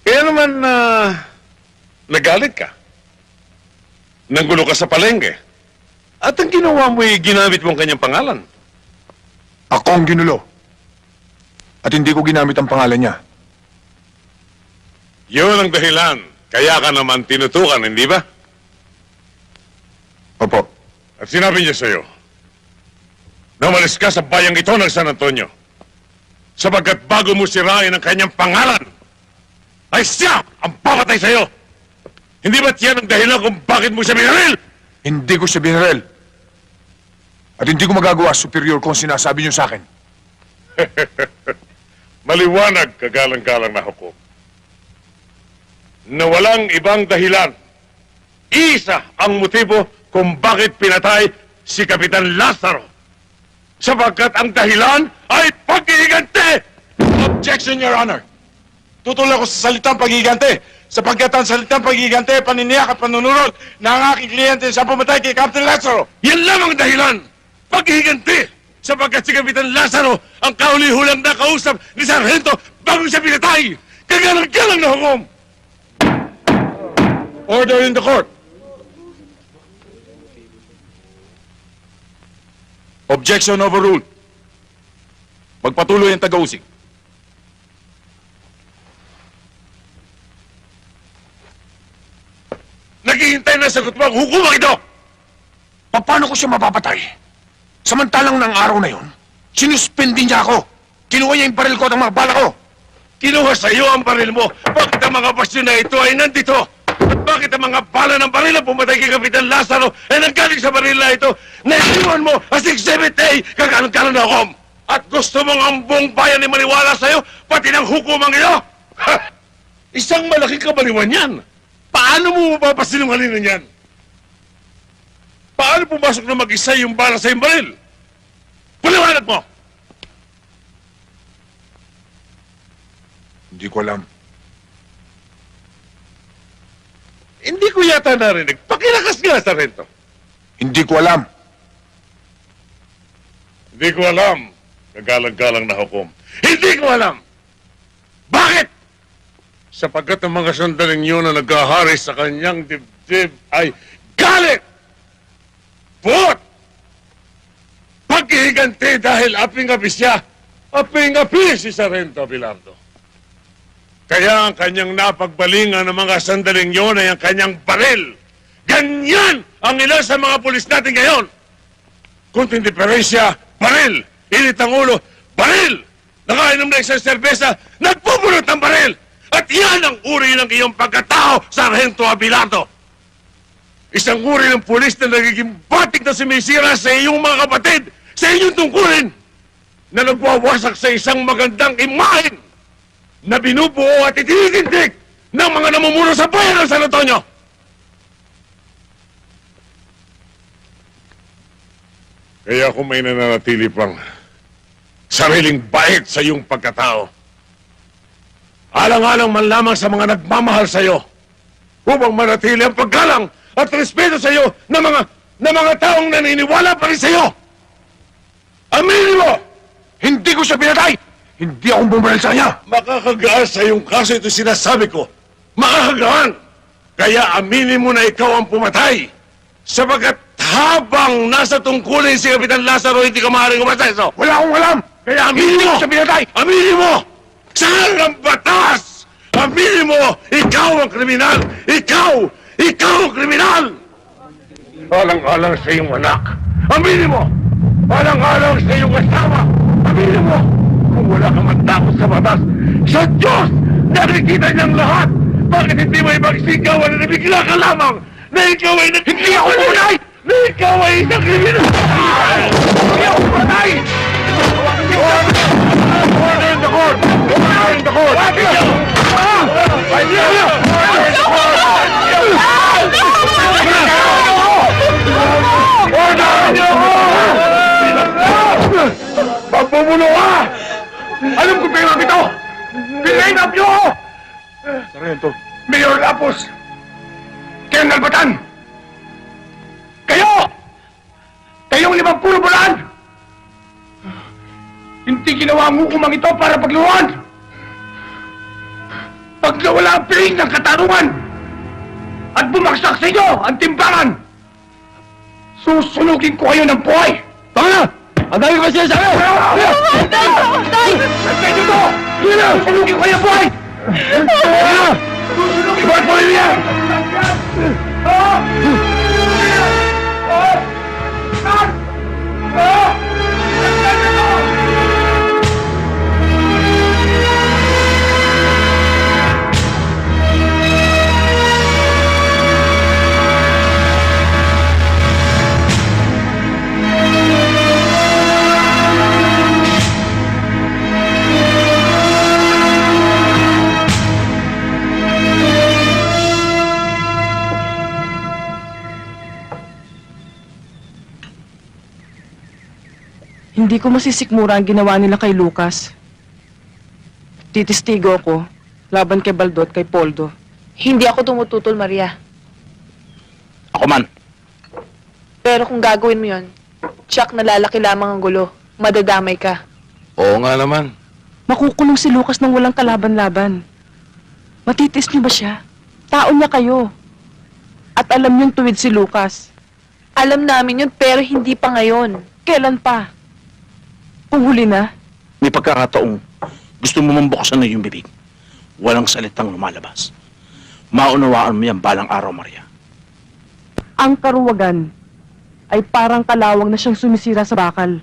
Kaya naman, nagalit ka. Nanggulo ka sa palengke. At ang ginawa mo ay ginamit mo ang kanyang pangalan. Ako ang ginulo. At hindi ko ginamit ang pangalan niya. Yun ang dahilan. Kaya ka naman tinutukan, hindi ba? Opo. At sinabi niya sa'yo, na umalis ka sa bayang ito ng San Antonio. Sapagkat bago mo sirain ang kanyang pangalan, ay siya ang papatay sa'yo. Hindi ba't yan ang dahilan kung bakit mo siya binaril? Hindi ko siya binaril. At hindi ko magagawa superior kung sinasabi niyo sa akin. Maliwanag, kagalang-galang na hukom, na walang ibang dahilan. Isa ang motibo kung bakit pinatay si Kapitan Lazaro. Sapagkat ang dahilan ay pag-iigante! Objection, Your Honor. Tutulak ko sa salitang pag-igante sapagkat ang salitang pag-igante ay paniniyak at panunurot na ang aking kliyente sa pumatay kay Captain Lazaro. Yan lamang ang dahilan! Pag-iigante! Sapagkat si Kapitan Lazaro ang kauli-hulang na kausap ni Sargento bago siya pinatay! Kagalang-galang na hukom! Order in the court. Objection overruled. Magpatuloy ang taga-usig. Naghihintay na sagot mo ang hukumang ito! Paano ko siya mapapatay? Samantalang ng araw na yon, sinuspindi niya ako. Kinuha niya yung baril ko at ang mga bala ko. Kinuha sa iyo ang baril mo. Bakit ang mga basyon na ito ay nandito? At bakit ang mga bala ng baril na pumatay kay Kapitan Lazaro ay nanggaling sa baril na ito? Naisiwan mo as Exhibit A, kagalang-galang na hukom. At gusto mong ang buong bayan ay maniwala sa iyo, pati ng hukumang iyo? Ha! Isang malaking kabaliwan yan. Paano mo mapapasinungalingan yan? Paano pumasok na mag-isa yung bala sa iyong baril? Paliwanag mo! Hindi ko alam. Hindi ko yata narinig. Pakilakas nga, Sargento. Hindi ko alam. Hindi ko alam. Kagalang-galang na hukom. Hindi ko alam! Bakit? Sapagkat ang mga sandaling yun na naghahari sa kanyang dibdib ay galit! Puot! Pag-iigante dahil aping-api siya, aping-api si Sargento Abelardo. Kaya ang kanyang napagbalingan ng mga sandaling yun ay ang kanyang baril. Ganyan ang ilan sa mga pulis natin ngayon. Kunting diferensya, baril. Init ang ulo, baril. Nakainom na isang serbesa, nagpupulot ng baril. At yan ang uri ng iyong pagkatao, Sargento Abelardo. Isang uri ng pulis na nagiging batik na sumisira sa iyong mga kapatid, sa inyong tungkulin, na nagwawasak sa isang magandang imahen na binubuo at itinitindig ng mga namumuno sa bayan ng San Antonio. Kaya kung may nananatili pang sariling bait sa iyong pagkatao. Alang-alang man lamang sa mga nagmamahal sa iyo upang manatili ang paggalang at respeto sa iyo ng mga taong naniniwala pa rin sa iyo. Aminin mo! Hindi ko siya pinatay! Hindi akong bumaril sa kanya! Makakagaan sa iyong kaso ito sinasabi ko. Makakagaan! Kaya aminin mo na ikaw ang pumatay. Sapagkat habang nasa tungkulin si Kapitan Lazaro, hindi ka maaaring umatay. So, Wala akong alam! kaya aminin Hindi mo! ko siya pinatay! Aminin mo! Saan ang batas? Aminin mo! Ikaw ang kriminal! Ikaw! Ikaw ang kriminal! Alang-alang sa iyong anak. Aminin mo! Alang-alang sa iyong asawa. Aminin mo! Kung wala kang matakot sa batas, sa Diyos! Nakikita niyang lahat! Bakit hindi mo ipagsigawan na nabigla ka lamang na ikaw ay Hindi ako pumatay! Na ikaw ay isang kriminal! Hindi ako pumatay! Pagbubulo ka! Alam ko pinag ito! Pinainap niyo ako! Sargento. Mayor Lapos! Colonel Batan! Kayo! Kayong 50 bulan! Hindi ginawa ang hukumang ito para pagluhan! Pag nawala ang piling ng katarungan at bumagsak sa inyo ang timbangan, susunugin ko kayo ng buhay! Tama na! Ang dami ko siya sa akin! Tay! Tay! Nagpedyo ko! Susunugin ko kayo ng buhay! Susunugin ko ang buhay niya! Hindi ko masisikmura ang ginawa nila kay Lucas. Titistigo ko, laban kay Baldo at kay Poldo. Hindi ako tumututol, Maria. Ako man. Pero kung gagawin mo yon, tsak na lalaki lamang ang gulo. Madadamay ka. Oo nga naman. Makukulong si Lucas nang walang kalaban-laban. Matitis niyo ba siya? Tao niya kayo. At alam niyong tuwid si Lucas. Alam namin yun, pero hindi pa ngayon. Kailan pa? Kung huli na? May pagkakataong gusto mo mambuksan na yung bibig. Walang salitang lumalabas. Maunawaan mo yan balang araw, Maria. Ang karuwagan ay parang kalawang na siyang sumisira sa bakal.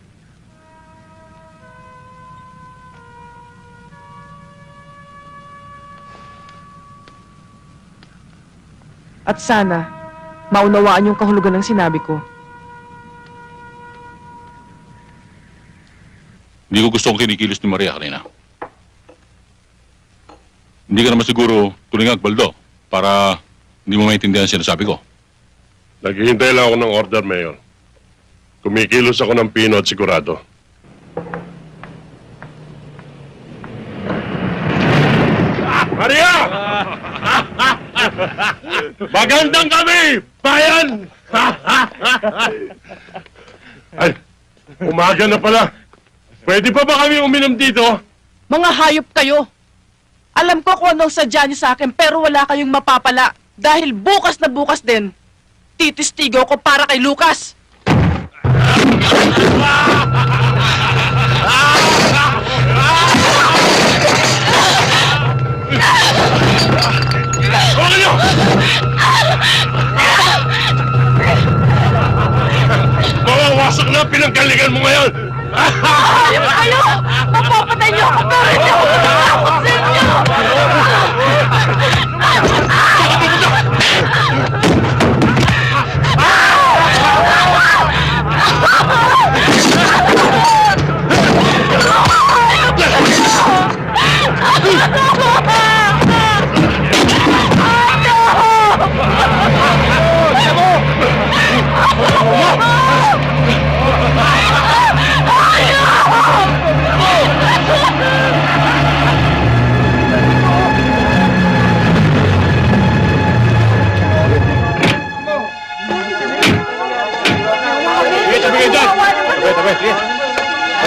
At sana, maunawaan yung kahulugan ng sinabi ko. Hindi ko gusto kong kinikilos ni Maria kanina. Hindi ka naman siguro tulingag, Baldo, para hindi mo maintindihan ang sinasabi ko. Naghihintay lang ako ng order, Mayor. Kumikilos ako ng pino at sigurado. Maria! Magandang kami, bayan! Ay, umaga na pala. Pwede pa ba kami uminom dito? Mga hayop kayo! Alam ko kung anong sadya niyo sa akin pero wala kayong mapapala. Dahil bukas na bukas din, titistigo ko para kay Lucas. Huwag niyo! Mawawasak na pinanggalingan mo ngayon! Hayop kayo! Mapapatay niyo ako pero hindi ako matakot sa inyo!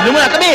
Tabi mo na, tabi!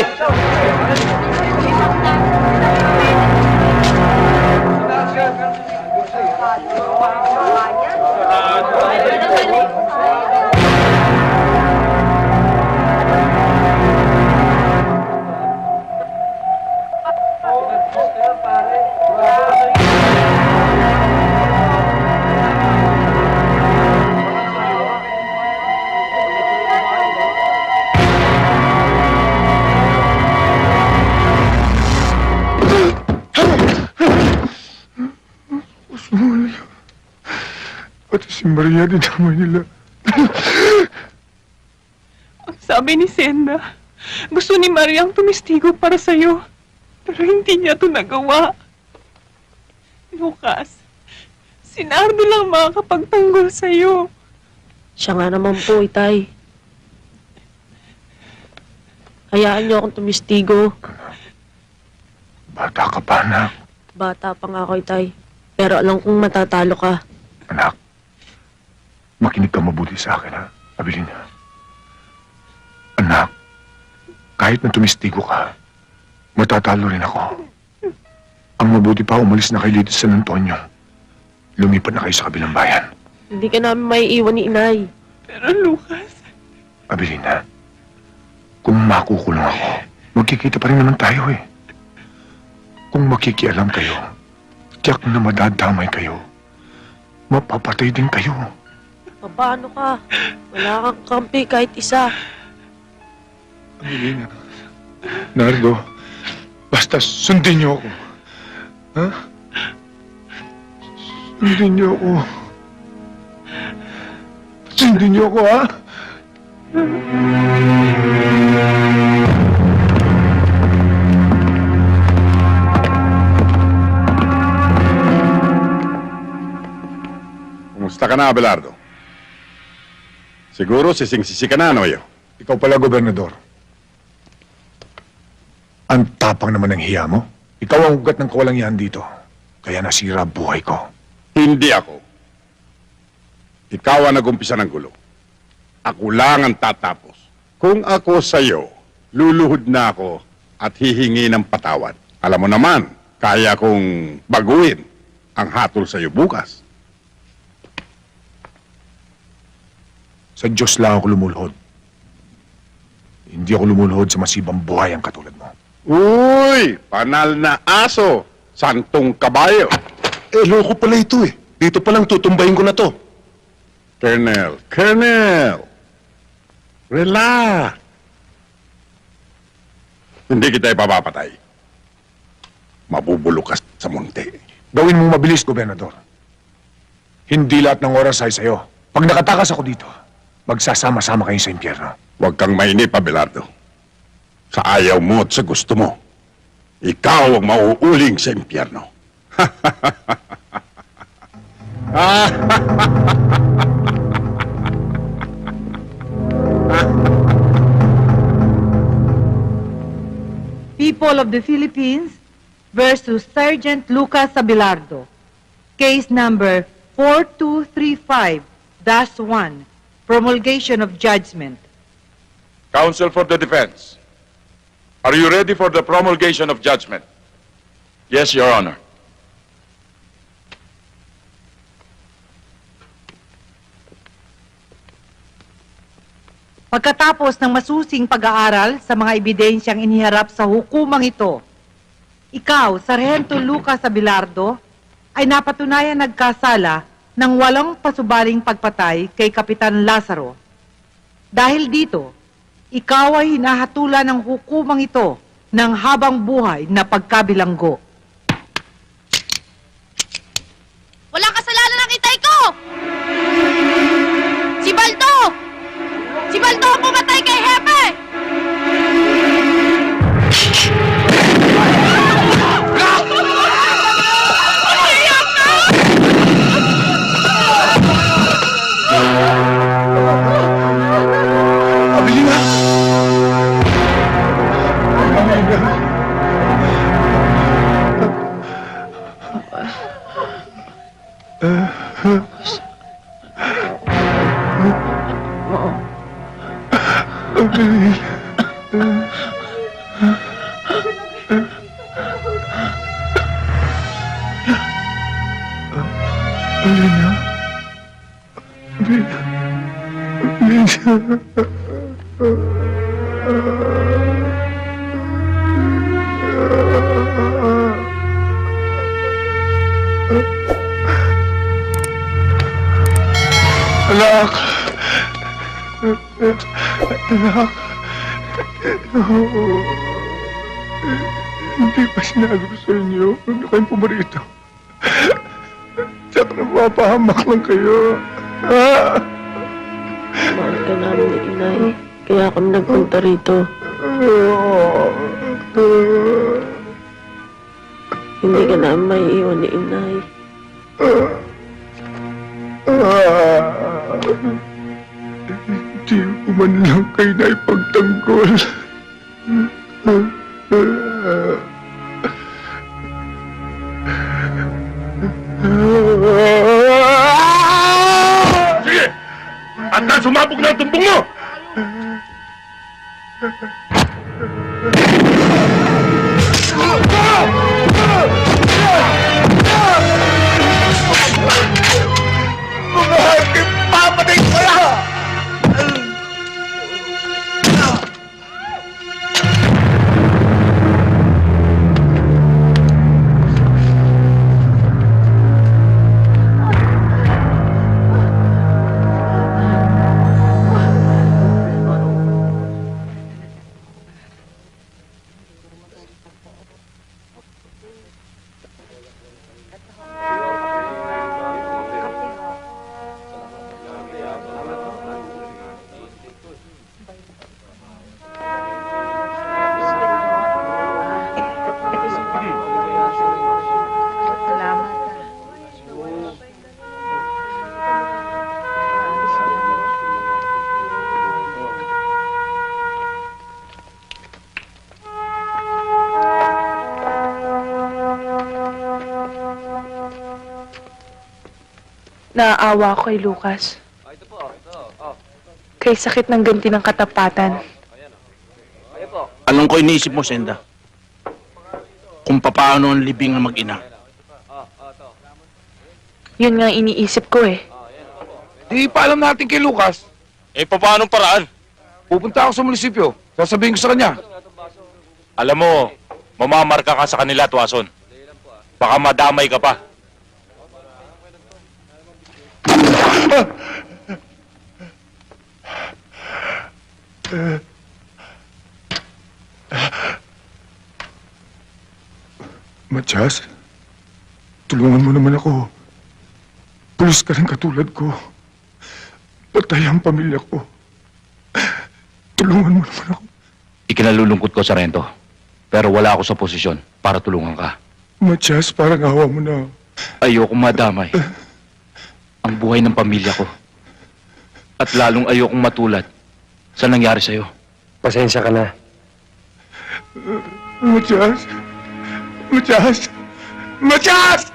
Pati si Maria dinamay nila. Ang sabi ni Senda, gusto ni Mariang tumistigo para sa'yo. Pero hindi niya ito nagawa. Lucas, si Nardo lang makakapagtanggol sa'yo. Siya nga naman po, Itay. Hayaan niyo akong tumistigo. Bata ka pa, anak. Bata pa nga ako, Itay. Pero alam kong matatalo ka. Anak, makinig ka mabuti sa akin, ha? Abilina. Anak, kahit na tumistigo ka, matatalo rin ako. Ang mabuti pa, umalis na kayo dito sa San Antonio. Lumipat na kayo sa kabilang bayan. Hindi ka namin maiiwan ni Inay. Pero Lucas, Abilina, kung makukulong ako, magkikita pa rin naman tayo eh. Kung makikialam kayo, tiyak na madadamay kayo. Mapapatay din kayo. Paano ka? Wala kang kampi kahit isa. Abilina, Nardo, basta sundin niyo ako. Ha? Sundin niyo ako. Sundin niyo ako, ha? Kumusta ka na, Abelardo? Siguro sising-sisi ka na, Noyo. Ikaw pala, Gobernador. Ang tapang naman ng hiya mo. Ikaw ang ugat ng kawalangian dito. Kaya nasira buhay ko. Hindi ako. Ikaw ang nag-umpisa ng gulo. Ako lang ang tatapos. Kung ako sa'yo, luluhod na ako at hihingi ng patawad. Alam mo naman, kaya kong baguhin ang hatol sa'yo bukas. Sa Diyos lang ako lumulhod. Hindi ako lumulhod sa masibang buhay ang katulad mo. Uy! Panal na aso! Santong kabayo! Eh, loko pala ito eh. Dito palang tutumbayin ko na to. Colonel! Relax! Hindi kita ipapapatay. Mabubulok ka sa munti. Gawin mong mabilis, Gobernador. Hindi lahat ng oras ay sa'yo. Pag nakatakas ako dito, magsasama-sama kayo sa impyerno. Huwag kang mainip, Abelardo. Sa ayaw mo at sa gusto mo, ikaw ang mauuling sa impyerno. People of the Philippines versus Sergeant Lucas Abelardo. Case number 4235-1. Promulgation of judgment. Counsel for the defense. Are you ready for the promulgation of judgment? Yes, Your Honor. Pagkatapos ng masusing pag-aaral sa mga ebidensyang iniharap sa hukumang ito, ikaw, Sargento Lucas Abelardo, ay napatunayan nagkasala ng walang pasubaling pagpatay kay Kapitan Lazaro. Dahil dito, ikaw ay hinahatulan ng hukumang ito ng habang buhay na pagkabilanggo. Walang kasalanan ng itay ko! Si Baldo! Si Baldo ang pumatay kay Hepe! Abilina! Anak! Anak! Hindi ba sinabi ko sa inyo? Huwag na kayong pumarito. Tsaka napapahamak lang kayo. Mahal ka namin ni Inay. Kaya kami nagpunta rito. Hindi ka namin maiiwan ni Inay. Hindi ko man lang kayo na ipagtanggol. Sige! At na sumabog na ang tumbong mo! Papatay ko na! Naaawa ako kay Lucas. Kay sakit ng ganti ng katapatan. Anong ko iniisip mo, Senda? Kung papaano ang libing ng mag-ina? Yun nga ang iniisip ko eh. Di pa alam natin kay Lucas. Paano paraan? Pupunta ako sa munisipyo. Sasabihin ko sa kanya. Alam mo, mamamarka ka sa kanila, Tuason. Baka madamay ka pa. Matias, tulungan mo naman ako. Pulis ka rin katulad ko. Patay ang pamilya ko. Tulungan mo naman ako. Ikinalulungkot ko, Sargento. Pero wala ako sa posisyon para tulungan ka. Matias, parang awa mo na. Ayokong madamay ang buhay ng pamilya ko. At lalong ayokong matulad sa nangyari sa'yo. Pasensya ka na. Matias! Matias! Matias!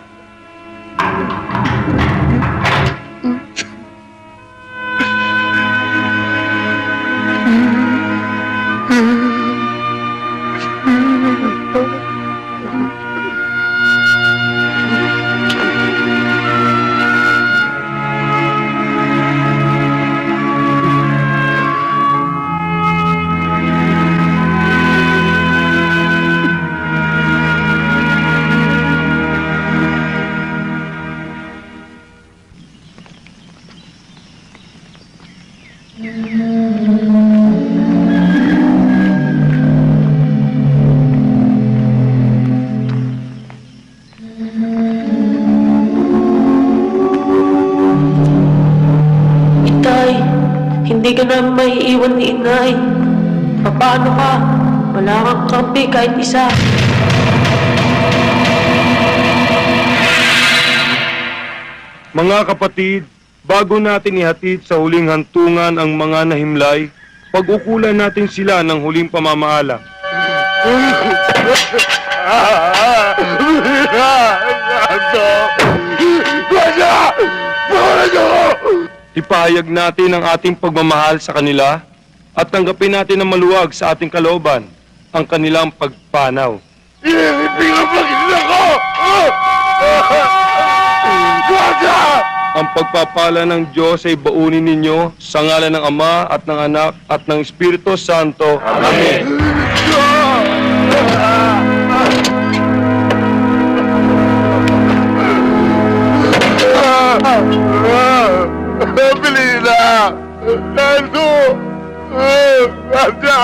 Itay, hindi ka namin maiiwan ni Inay. Paano ka? Wala kang kampi kahit isa. Mga kapatid, bago natin ihatid sa huling hantungan ang mga nahimlay, pag-ukulan natin sila ng huling pamamaala. Ipahayag natin ang ating pagmamahal sa kanila at tanggapin natin ng maluwag sa ating kalooban ang kanilang pagpanaw. ang pagpapala ng Diyos ay baunin ninyo sa ngalan ng Ama at ng Anak at ng Espiritu Santo. Amen. Belina! Nando! Nanda!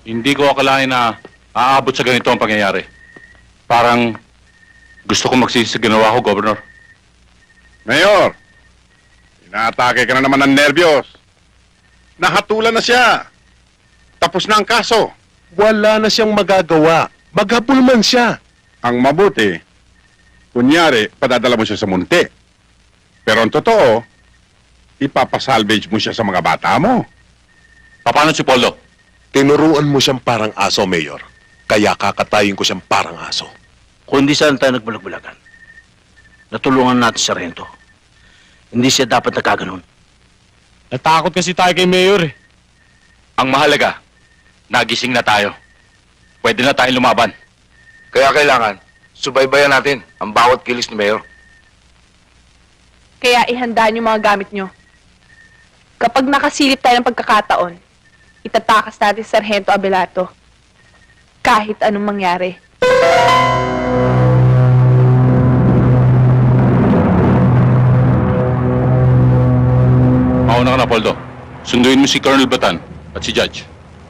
Hindi ko akalain na aabot sa ganito ang pangyayari. Parang gusto kong magsisi sa ginawa ko, Governor. Mayor, inaatake ka na naman ng nervyos. Nahatulan na siya. Tapos na ang kaso. Wala na siyang magagawa. Maghabol man siya. Ang mabuti, kunyari, padadala mo siya sa munti. Pero ang totoo, ipapasalvage mo siya sa mga bata mo. Paano si Poldo? Tinuruan mo siyang parang aso, Mayor. Kaya kakatayin ko siyang parang aso. Kundi saan tayo nagbulag-bulagan? Natulungan natin si Sargento. Hindi siya dapat nagkaganon. Natakot kasi tayo kay Mayor eh. Ang mahalaga, nagising na tayo. Pwede na tayong lumaban. Kaya kailangan, subaybayan natin ang bawat kilos ni Mayor. Kaya ihanda niyo mga gamit niyo. Kapag nakasilip tayo ng pagkakataon, itatakas natin si Sargento Abelardo. Kahit anong mangyari. Mauna ka na, Poldo. Sunduin mo si Colonel Batan at si Judge.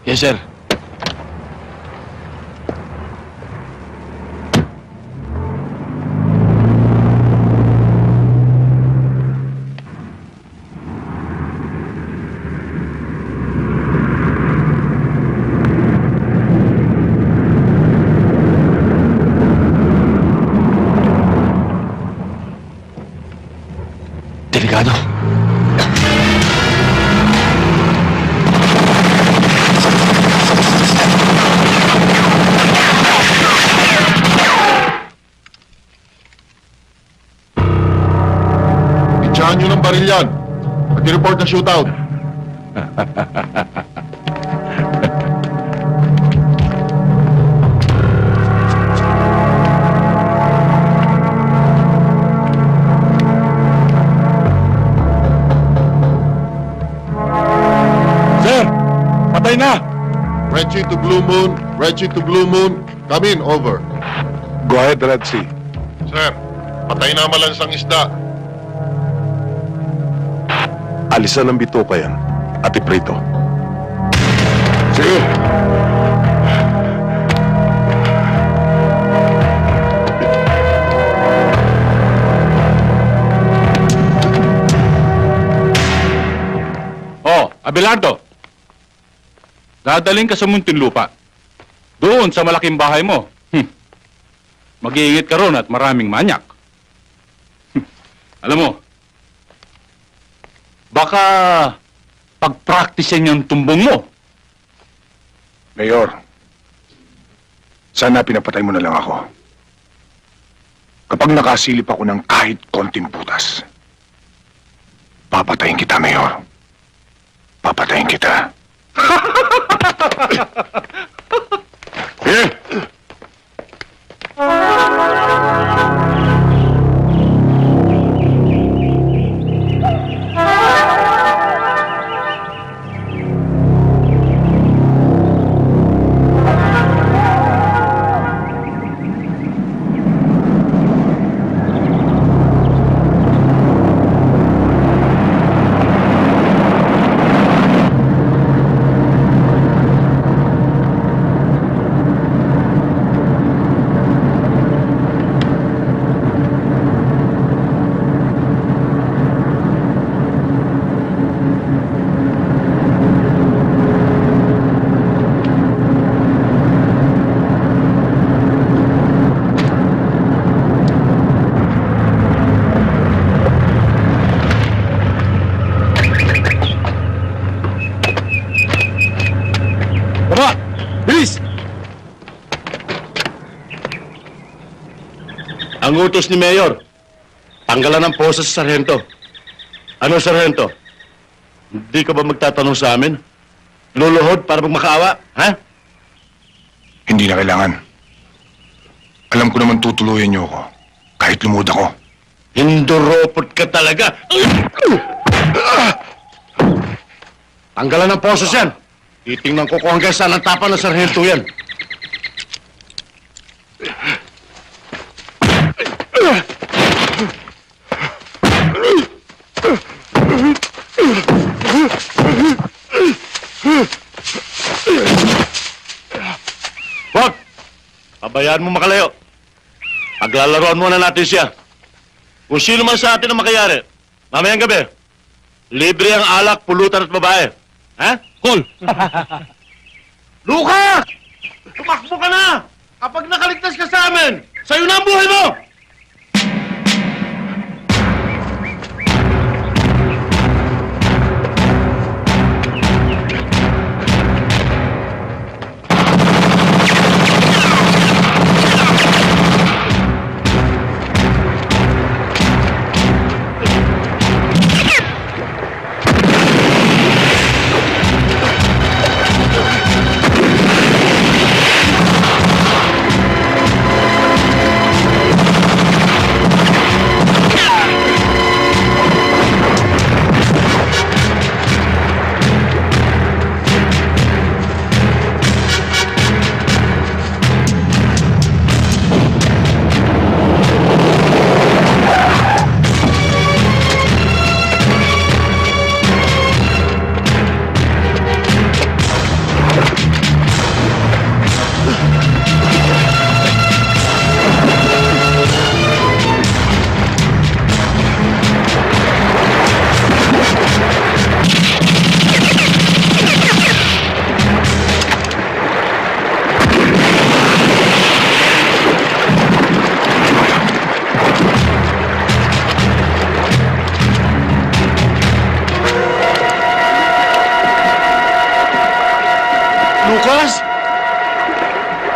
Yes, sir. Delikado. Itsahan nyo ng baril yan. Pag-report na shootout. Sir! Patay na! Reggie to Blue Moon. Reggie to Blue Moon. Come in, over. Go ahead, Red Sea. Sir, patay na malansang isda. Alisan ng bituka yan at iprito. Sige. Oh, Abelardo. Dadaling ka sa Muntinlupa. Doon sa malaking bahay mo. Mag-iingit ka ron at maraming manyak. Alam mo, baka pag-practicean yung tumbong mo. Mayor, sana pinapatay mo na lang ako. Kapag nakasilip ako ng kahit konting butas, papatayin kita, Mayor. Papatayin kita. Ang utos ni Mayor, tanggalan ng posa sa sarhento. Ano, sarhento? Hindi ka ba magtatanong sa amin? Luluhod para magmakaawa, ha? Hindi na kailangan. Alam ko naman tutuluyan niyo ako. Kahit lumuda ko. Hinduropot ka talaga! Tanggalan ng posos yan! Titingnan ko kung hanggang saan ang tapa ng sarhento yan. Wag! Pabayaan mo makalayo. Paglalaroan muna natin siya. Kung sino man sa atin ang makayari, mamayang gabi, libre ang alak, pulutan at babae. Ha? Cool! Luka! Tumakbo ka na! Kapag nakaligtas ka sa amin, sa'yo na ang buhay mo! Lucas?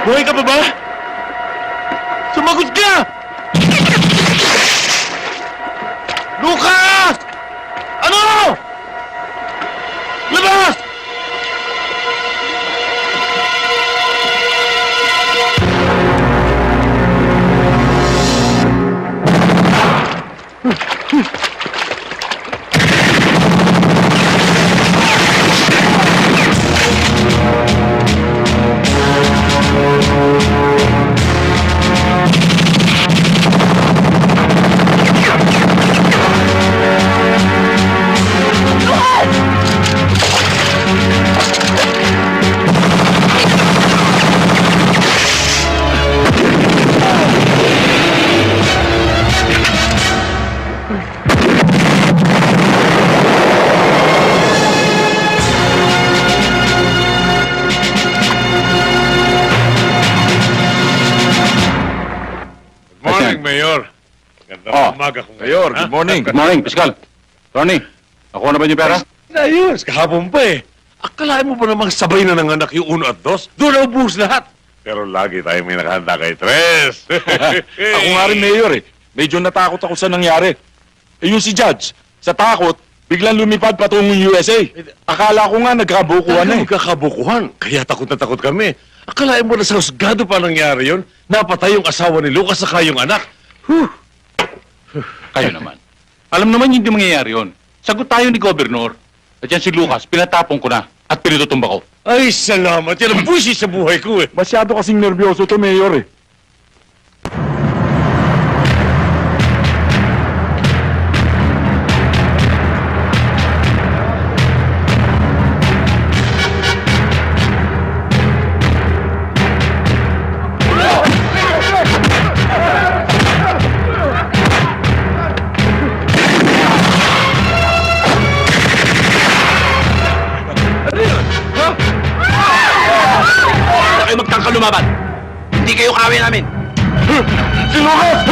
Buhay ka pa ba? Sumagot ka! Lucas! Ano? Labas! Good morning, Mayor. Gandang umaga kung Mayor, good morning. Good morning, Piskal. Ronnie, nakuha na ba niyo pera? Ayos, kahapon pa eh. Akalain mo ba namang sabay na nanganak yung 1 at 2? Doon na ubus lahat. Pero lagi tayo may nakahanda kay Tres. Ako nga rin, Mayor eh. Medyo natakot ako sa nangyari. Eh yung si Judge, sa takot, biglang lumipad patungong USA. Akala ko nga nagkabukuhan eh. Nagkakabukuhan, kaya takot na takot kami. Akalain mo na sa husgado pa nangyari yun? Napatay yung asawa ni Lucas saka yung anak. Kayo naman. Alam naman hindi mangyayari yun. Sagot tayo ni Gobernur. At yan si Lucas, pinatapon ko na at pinututumba ko. Ay, salamat. Yan ang busi sa buhay ko eh. Masyado kasing nervyoso to, Mayor eh. Kayo magkakalumaban. Hindi kayo kaaway namin. Si Lucas!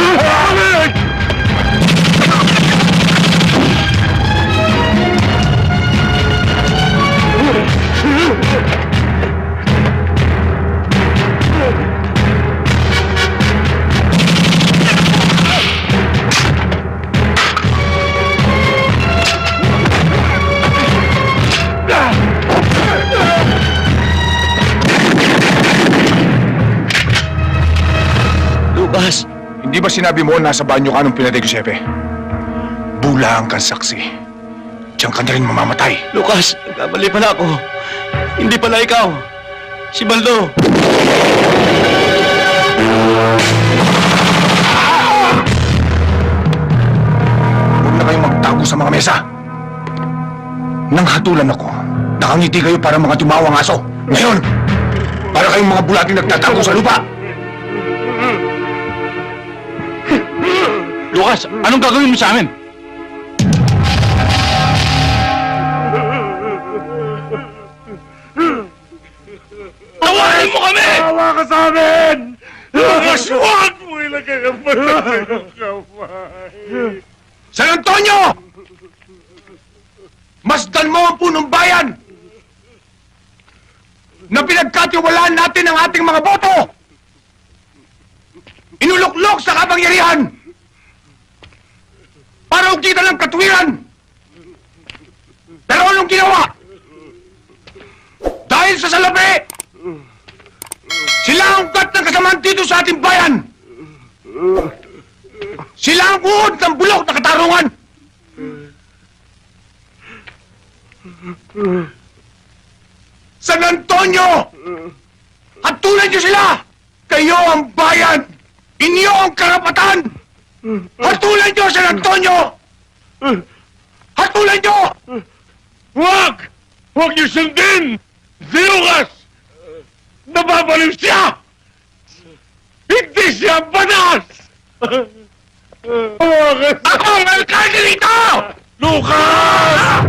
Hindi ba sinabi mo nasa banyo ka nung pinatay ko si Epe? Bulang kang saksi. Diyan ka na rin mamamatay. Lucas, nagkamali pala ako. Hindi pala ikaw. Si Baldo. Huwag na kayong magtago sa mga mesa. Nang hatulan ako, nakangiti kayo para mga tumawang aso. Ngayon, para kayong mga bulating nagtatago sa lupa. Lucas, anong gagawin mo sa amin? Tawarin mo kami! Tawa ka sa amin! Lucas, huwag mo ilagay ang patay ng kamay. San Antonio! Masdan mo ang punong bayan na pinagkatiwalaan natin ang ating mga boto! Inuluklok sa kapangyarihan para ugita ng katwiran! Pero anong ginawa? Dahil sa salapi, sila ang ugat ng kasamaan dito sa ating bayan! Sila ang uod ng bulok na katarungan! San Antonio! Hatulan niyo sila! Kayo ang bayan! Inyo ang karapatan! Hatulan niyo San Antonio! Hatulan niyo! Huwag! Huwag niyo sundin! Si Lucas! Nababaliw siya! Hindi siya banas! Ako ang alkalde dito! Lucas!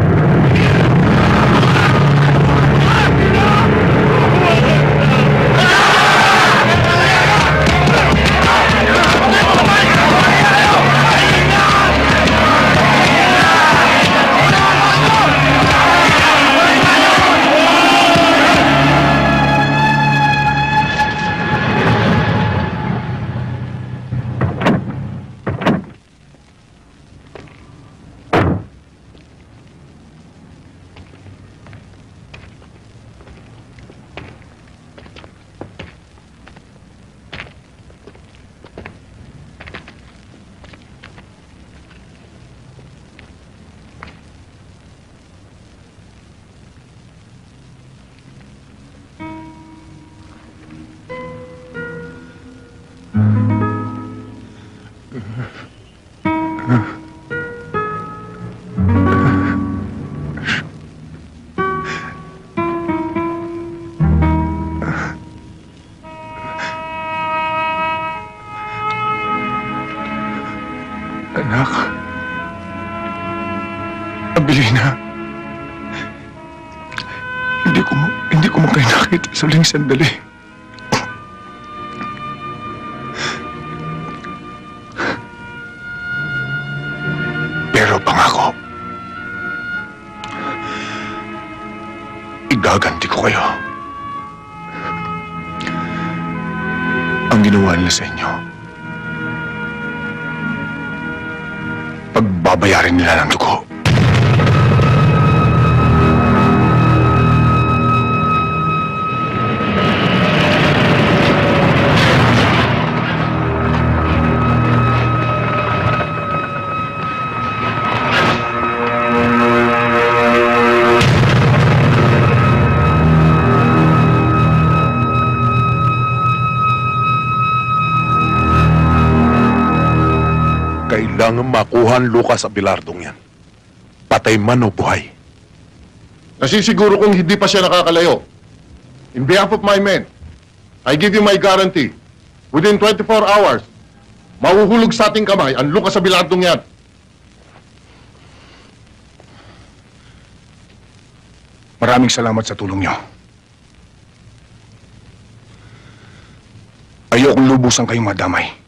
Anak. Abilina. Hindi ko mo kayo nakita sa huling sandali. Pero pangako, igaganti ko kayo. Ang ginawa nila sa inyo, pagbabayarin nila ng dugo. Kailangan makuha ang Lucas Abelardong yan. Patay man o buhay. Nasisiguro kong hindi pa siya nakakalayo. In behalf of my men, I give you my guarantee. Within 24 hours, mahuhulog sa ating kamay ang Lucas Abelardong yan. Maraming salamat sa tulong niyo. Ayokong lubusan kayong madamay.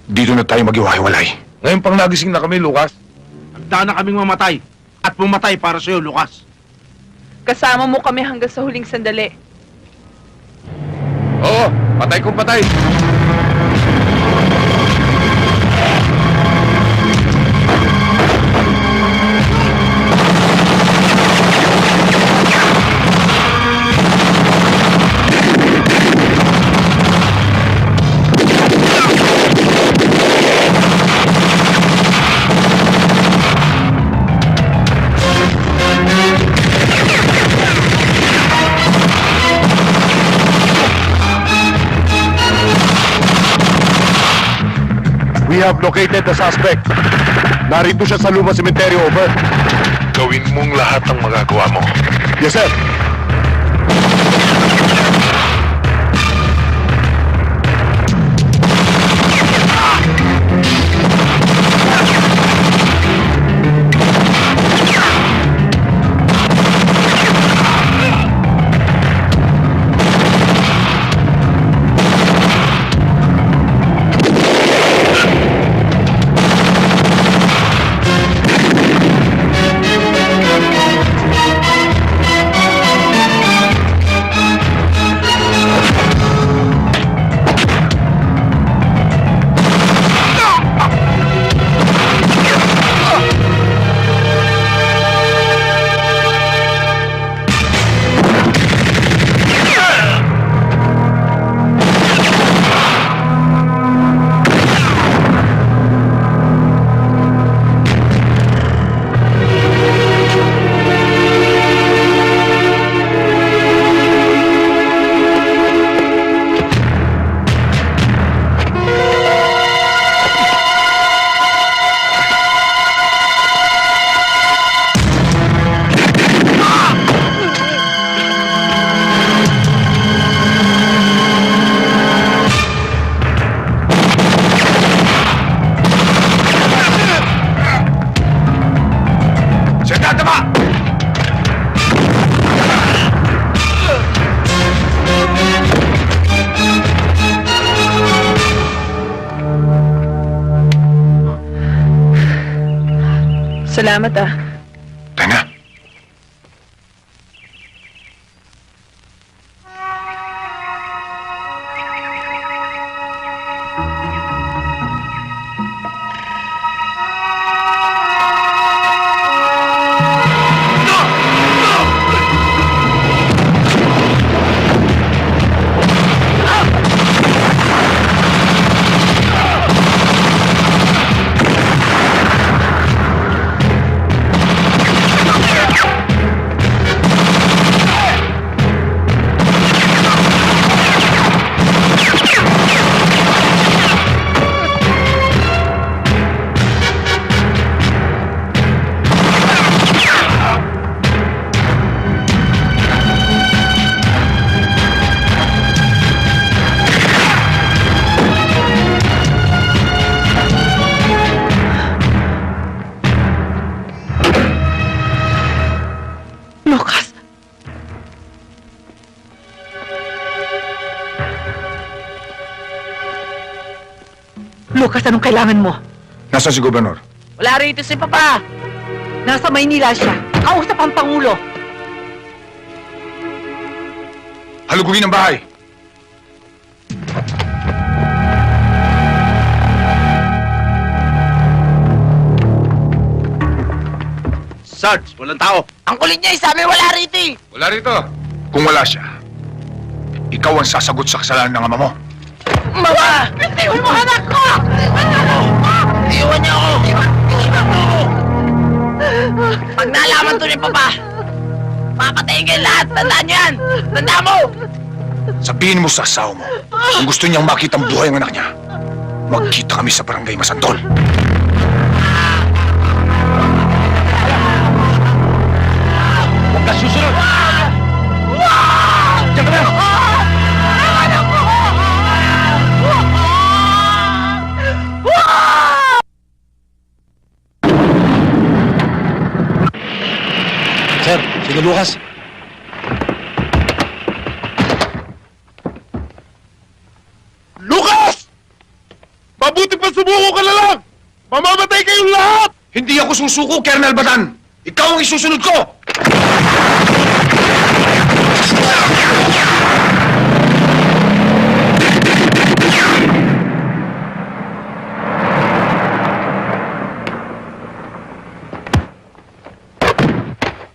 Dito na tayo maghiwa-hiwalay. Ngayon pang nagising na kami, Lucas. Handa na kaming mamatay. At pumatay para sa'yo, Lucas. Kasama mo kami hanggang sa huling sandali. Oo, patay kung patay. We have located the suspect. Narito siya sa Luma Cemetery, over. Gawin mong lahat ng magagawa mo. Yes, sir. Salamat ah. Tena. Lucas! Lucas, anong kailangan mo? Nasaan si Gobernador? Wala rito si Papa. Nasa Maynila siya. Kausap ang Pangulo. Halugugin ang bahay. Sarge, walang tao. Ang kulit niya, sabi wala rito eh. Wala rito. Kung wala siya, ikaw ang sasagot sa kasalanan ng ama mo. Mama! Iwan mo anak ko! Iwan niyo ako! Iwan mo ako! Pag nalaman to ni Papa, papatayin kayo lahat! Tandaan niyo yan! Tandaan mo! Sabihin mo sa asawa mo, kung gusto niyang makita ang buhay ng anak niya, magkita kami sa barangay Masantol. Huwag ka susunod! Diyan ka na! Sir, sino Lucas? Lucas! Mabuti pa sumuko ka na lang! Mamamatay kayong lahat! Hindi ako susuko, Colonel Batan! Ikaw ang isusunod ko!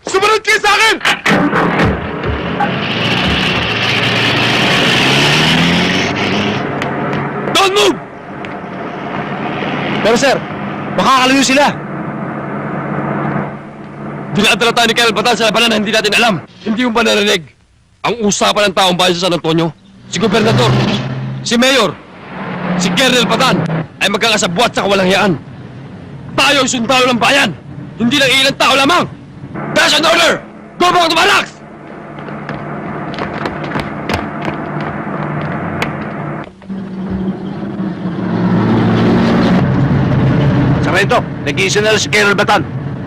Sumunod kayo sa akin! Don't move! Pero sir, makakalayo sila. Dinadala tayo ni Colonel Batan sa labanan na hindi natin alam. Hindi mo ba narinig? Ang usapan ng taong bayan sa San Antonio, si Gobernador, si Mayor, si Colonel Batan ay magkakasabwat sa kawalang hiyaan. Tayo ay sundalo ng bayan, hindi lang ilang tao lamang. That's an order! Go back to barracks! Sarento, nag-iisa na lang si Colonel Batan.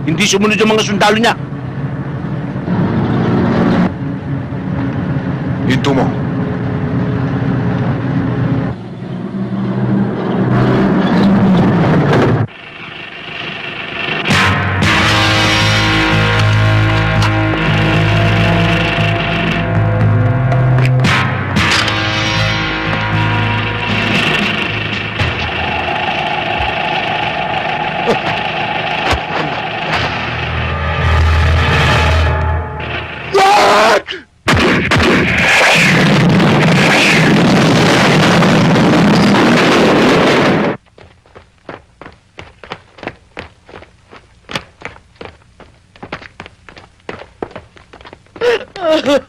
Hindi sumunod yung mga sundalo niya. Hinto mo.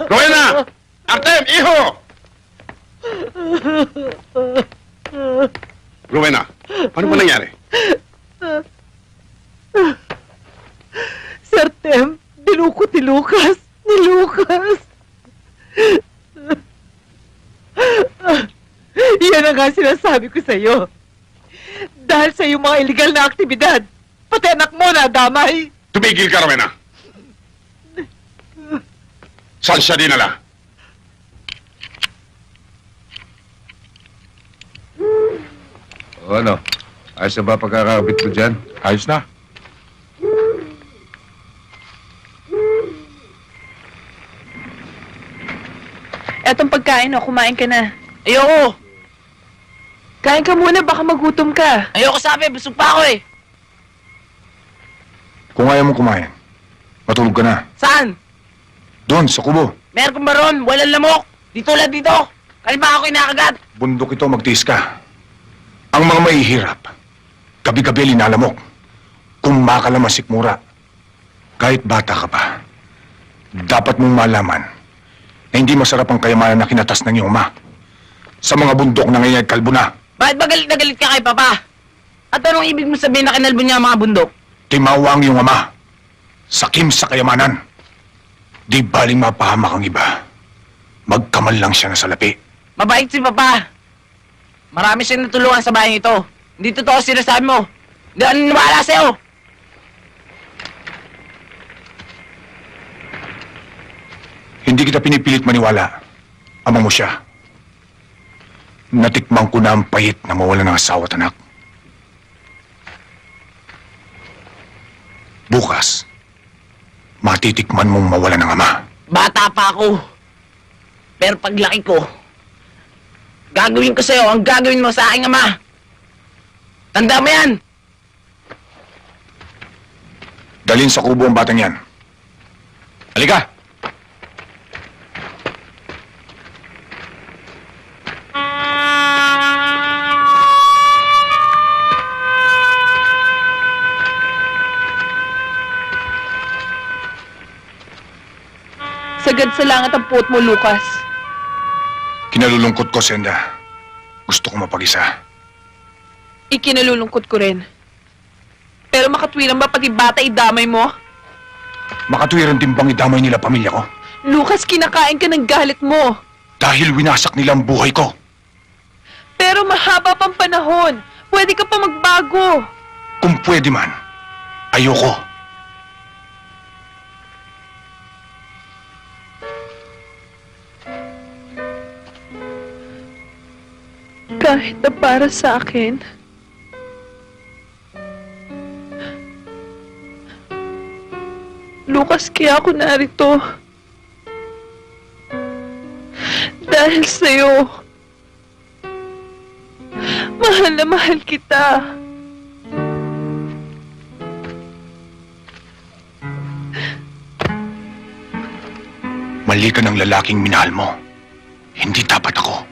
Rowena! Artem! Iho! Rowena, ano ba nangyari? Sir Tem, dinukot ni Lucas. Ni Lucas. Yan ang nga sinasabi ko sa'yo. Dahil sa iyong mga illegal na aktibidad, pati anak mo na damay. Tumigil ka, Rowena. Saan siya dinala? O ano? Ayos na ba pagkakabit mo dyan? Ayos na. Etong pagkain, oh, kumain ka na. Ayoko! Kain ka muna, baka magutom ka. Ayoko sabi, busog pa ako eh. Kung ayaw mo kumain, matulog ka na. Saan? Doon, sa kubo. Meron kong baron, walang lamok. Di tulad dito. Kalima ako inakagat. Bundok ito, magtiis ka. Ang mga mahihirap, gabi-gabi linalamok. Kung makalamasik mura, kahit bata ka pa, dapat mong malaman na hindi masarap ang kayamanan na kinatas ng iyong ama. Sa mga bundok na ngayon ay kalbo na. Bakit ba galit na galit ka kay Papa? At anong ibig mo sabihin na kinalbo niya ang mga bundok? Timawa ang iyong ama. Sakim sa kayamanan. Di baling mapahamak ang iba. Magkamal lang siya na salapi. Mabait si Papa. Marami siyang natulungan sa bahay ito. Hindi totoo sinasabi mo. Hindi ako naniwala sa'yo. Hindi kita pinipilit maniwala. Ama mo siya. Natikman ko na ang payit na mawala ng asawa at anak. Bukas, matitikman mong mawala ng ama. Bata pa ako. Pero paglaki ko, gagawin ko sa'yo ang gagawin mo sa aking ama. Tanda mo yan. Dalhin sa kubo ang batang yan. Halika! Sagad sa langit ang puot mo, Lucas. Kinalulungkot ko, Senda. Gusto ko mapag-isa. Ikinalulungkot ko rin. Pero makatwiran ba pati bata idamay mo? Makatwiran din bang idamay nila pamilya ko? Lucas, kinakain ka ng galit mo. Dahil winasak nila ang buhay ko. Pero mahaba pang panahon. Pwede ka pa magbago. Kung pwede man, ayoko. Kahit na para sa akin, Lucas, kaya ako narito. Dahil sa'yo. Mahal na mahal kita. Mali ka ng lalaking minahal mo. Hindi dapat ako.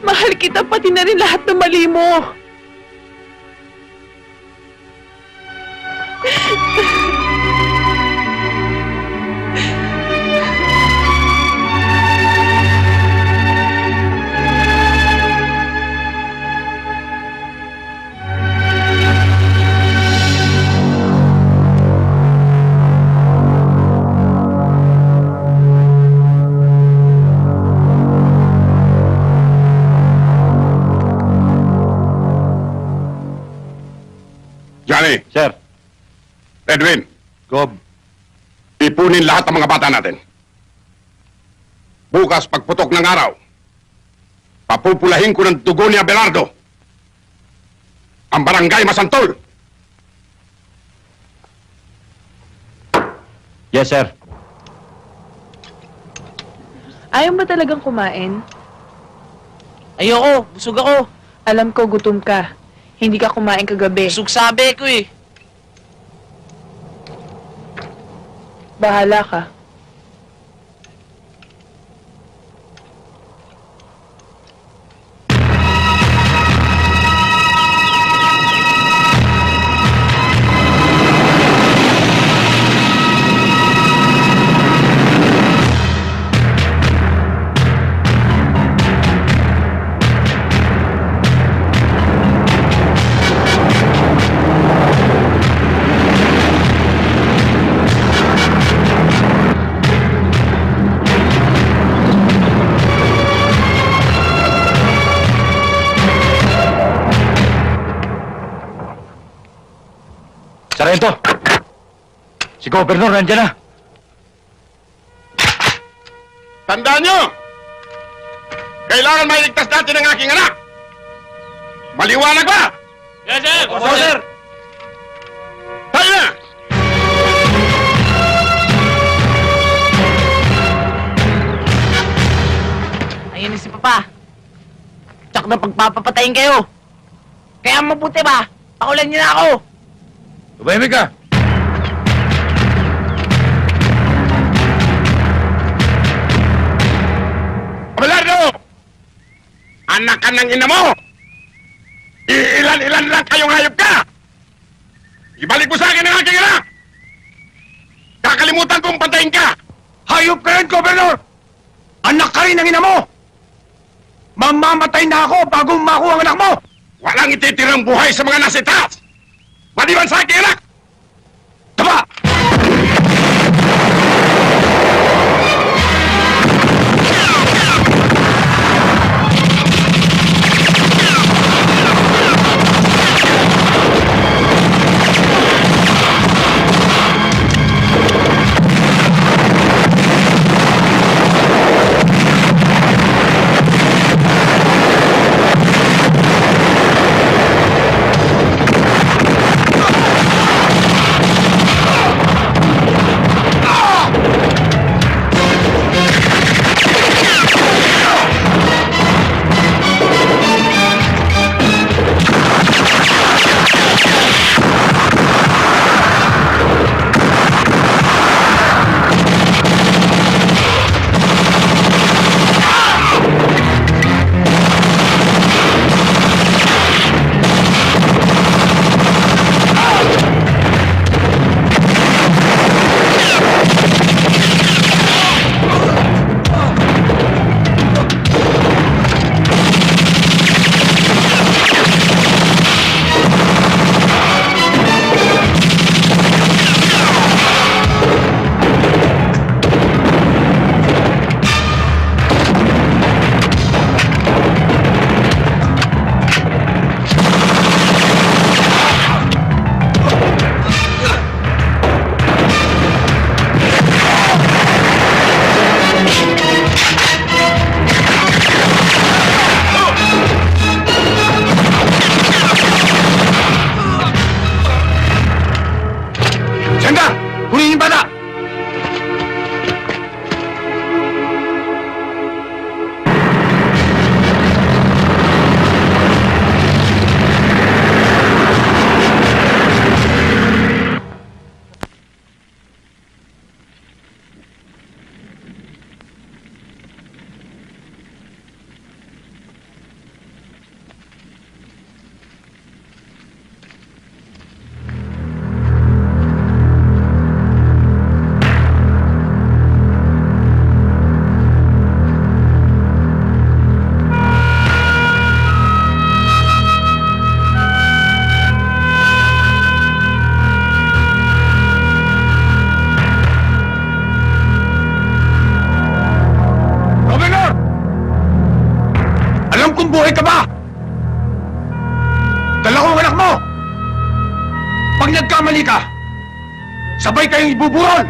Mahal kita pati na rin lahat ng mali mo. Johnny. Sir. Edwin. Gob. Ipunin lahat ng mga bata natin. Bukas, pagputok ng araw, papupulahin ko ng dugo ni Abelardo ang barangay Masantol. Yes, sir. Ayaw ba talagang kumain? Ayoko, busog ako. Alam ko gutom ka. Hindi ka kumain kagabi. Busog sabi ko eh. Bahala ka. Sarento! Si Governor nandiyan na! Tandaan nyo! Kailangan mailigtas natin ang aking anak! Maliwanag ba? Yes, sir! Opo, sir! Tayo na! Ayun na si Papa. Tsak na pagpapapatayin kayo. Kaya mabuti ba? Pakulan niyo na ako. Tumahimik ka! Abelardo! Anak ka ng ina mo! Iilan-ilan lang kayong hayop ka! Ibalik mo sa akin ang aking anak! Kakalimutan kong patayin ka! Hayop ka rin, Governor! Anak ka rin ng ina mo! Mamamatay na ako bago makuha ang anak mo! Walang ititirang buhay sa mga nasa itaas! Maliban sa aking anak! Taba! Buhay ka ba? Dala ko ang anak mo! Pag nagkamali ka, sabay kayong ibuburon!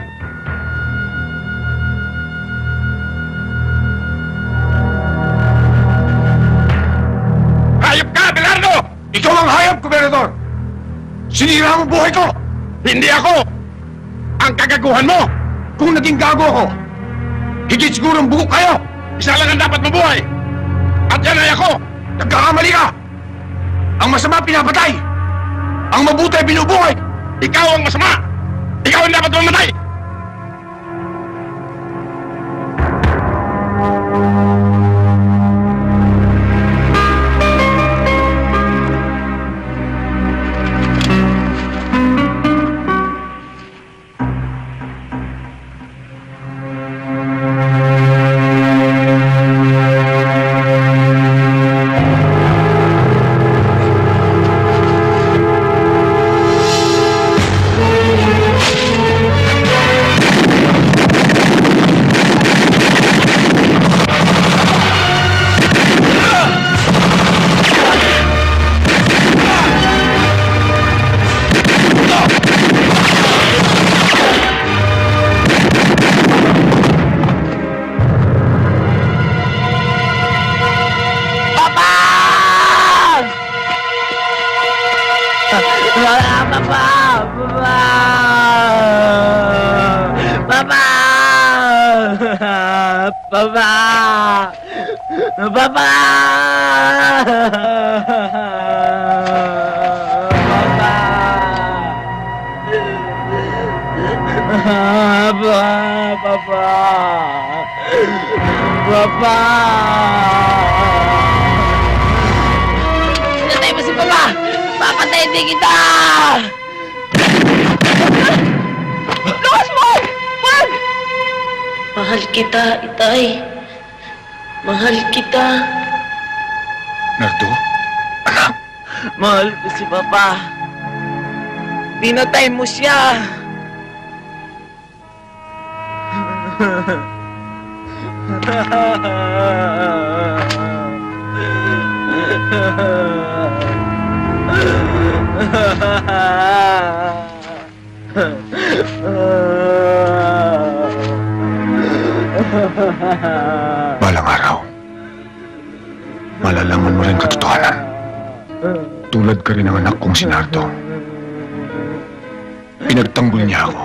Hayop ka, Abelardo! Ikaw ang hayop, Gobernador! Sinira mo buhay ko! Hindi ako! Ang kagaguhan mo! Kung naging gago ako, higit siguro ang bugok kayo! Isa lang ang dapat mabuhay! At yan ay ako! Nagkakamali ka! Ang masama pinapatay! Ang mabuti ay binubuhay! Ikaw ang masama! Ikaw ang dapat mamatay! Pinatay mo si Papa! Papatayin din kita! Lukas mo! Wag! Mahal kita, Itay. Mahal kita. Nardo? Mahal ko si Papa. Pinatay mo siya. Balang araw, malalaman mo rin katotohanan. Tulad ka rin ng anak kong si Nardo. Pinagtanggol niya ako.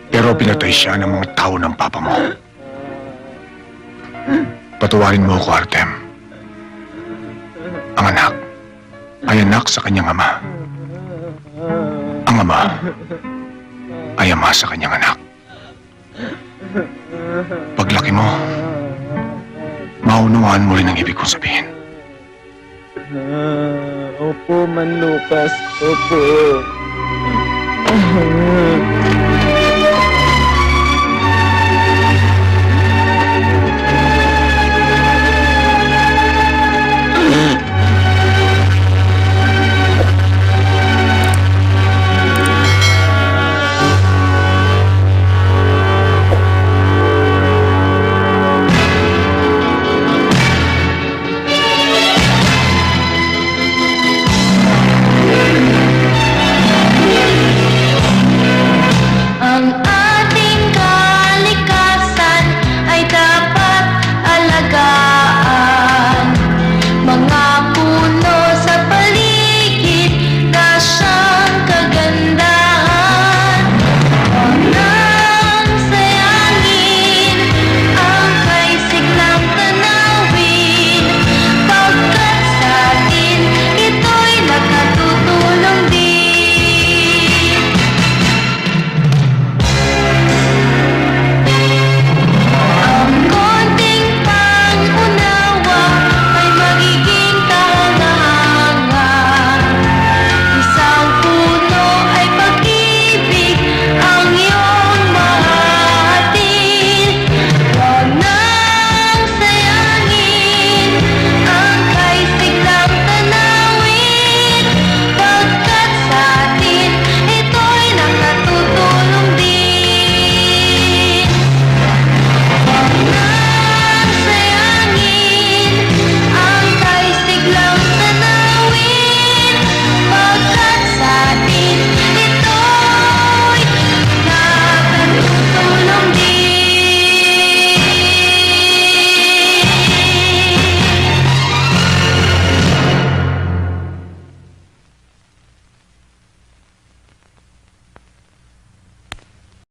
Pero pinatay siya ng mga tao ng papa mo. Patawarin mo ako, Artem. Ang anak ay anak sa kanyang ama. Ang ama ay ama sa kanyang anak. Paglaki mo, maunawaan mo rin ang ibig kong sabihin. Opo, Man Lucas. Opo.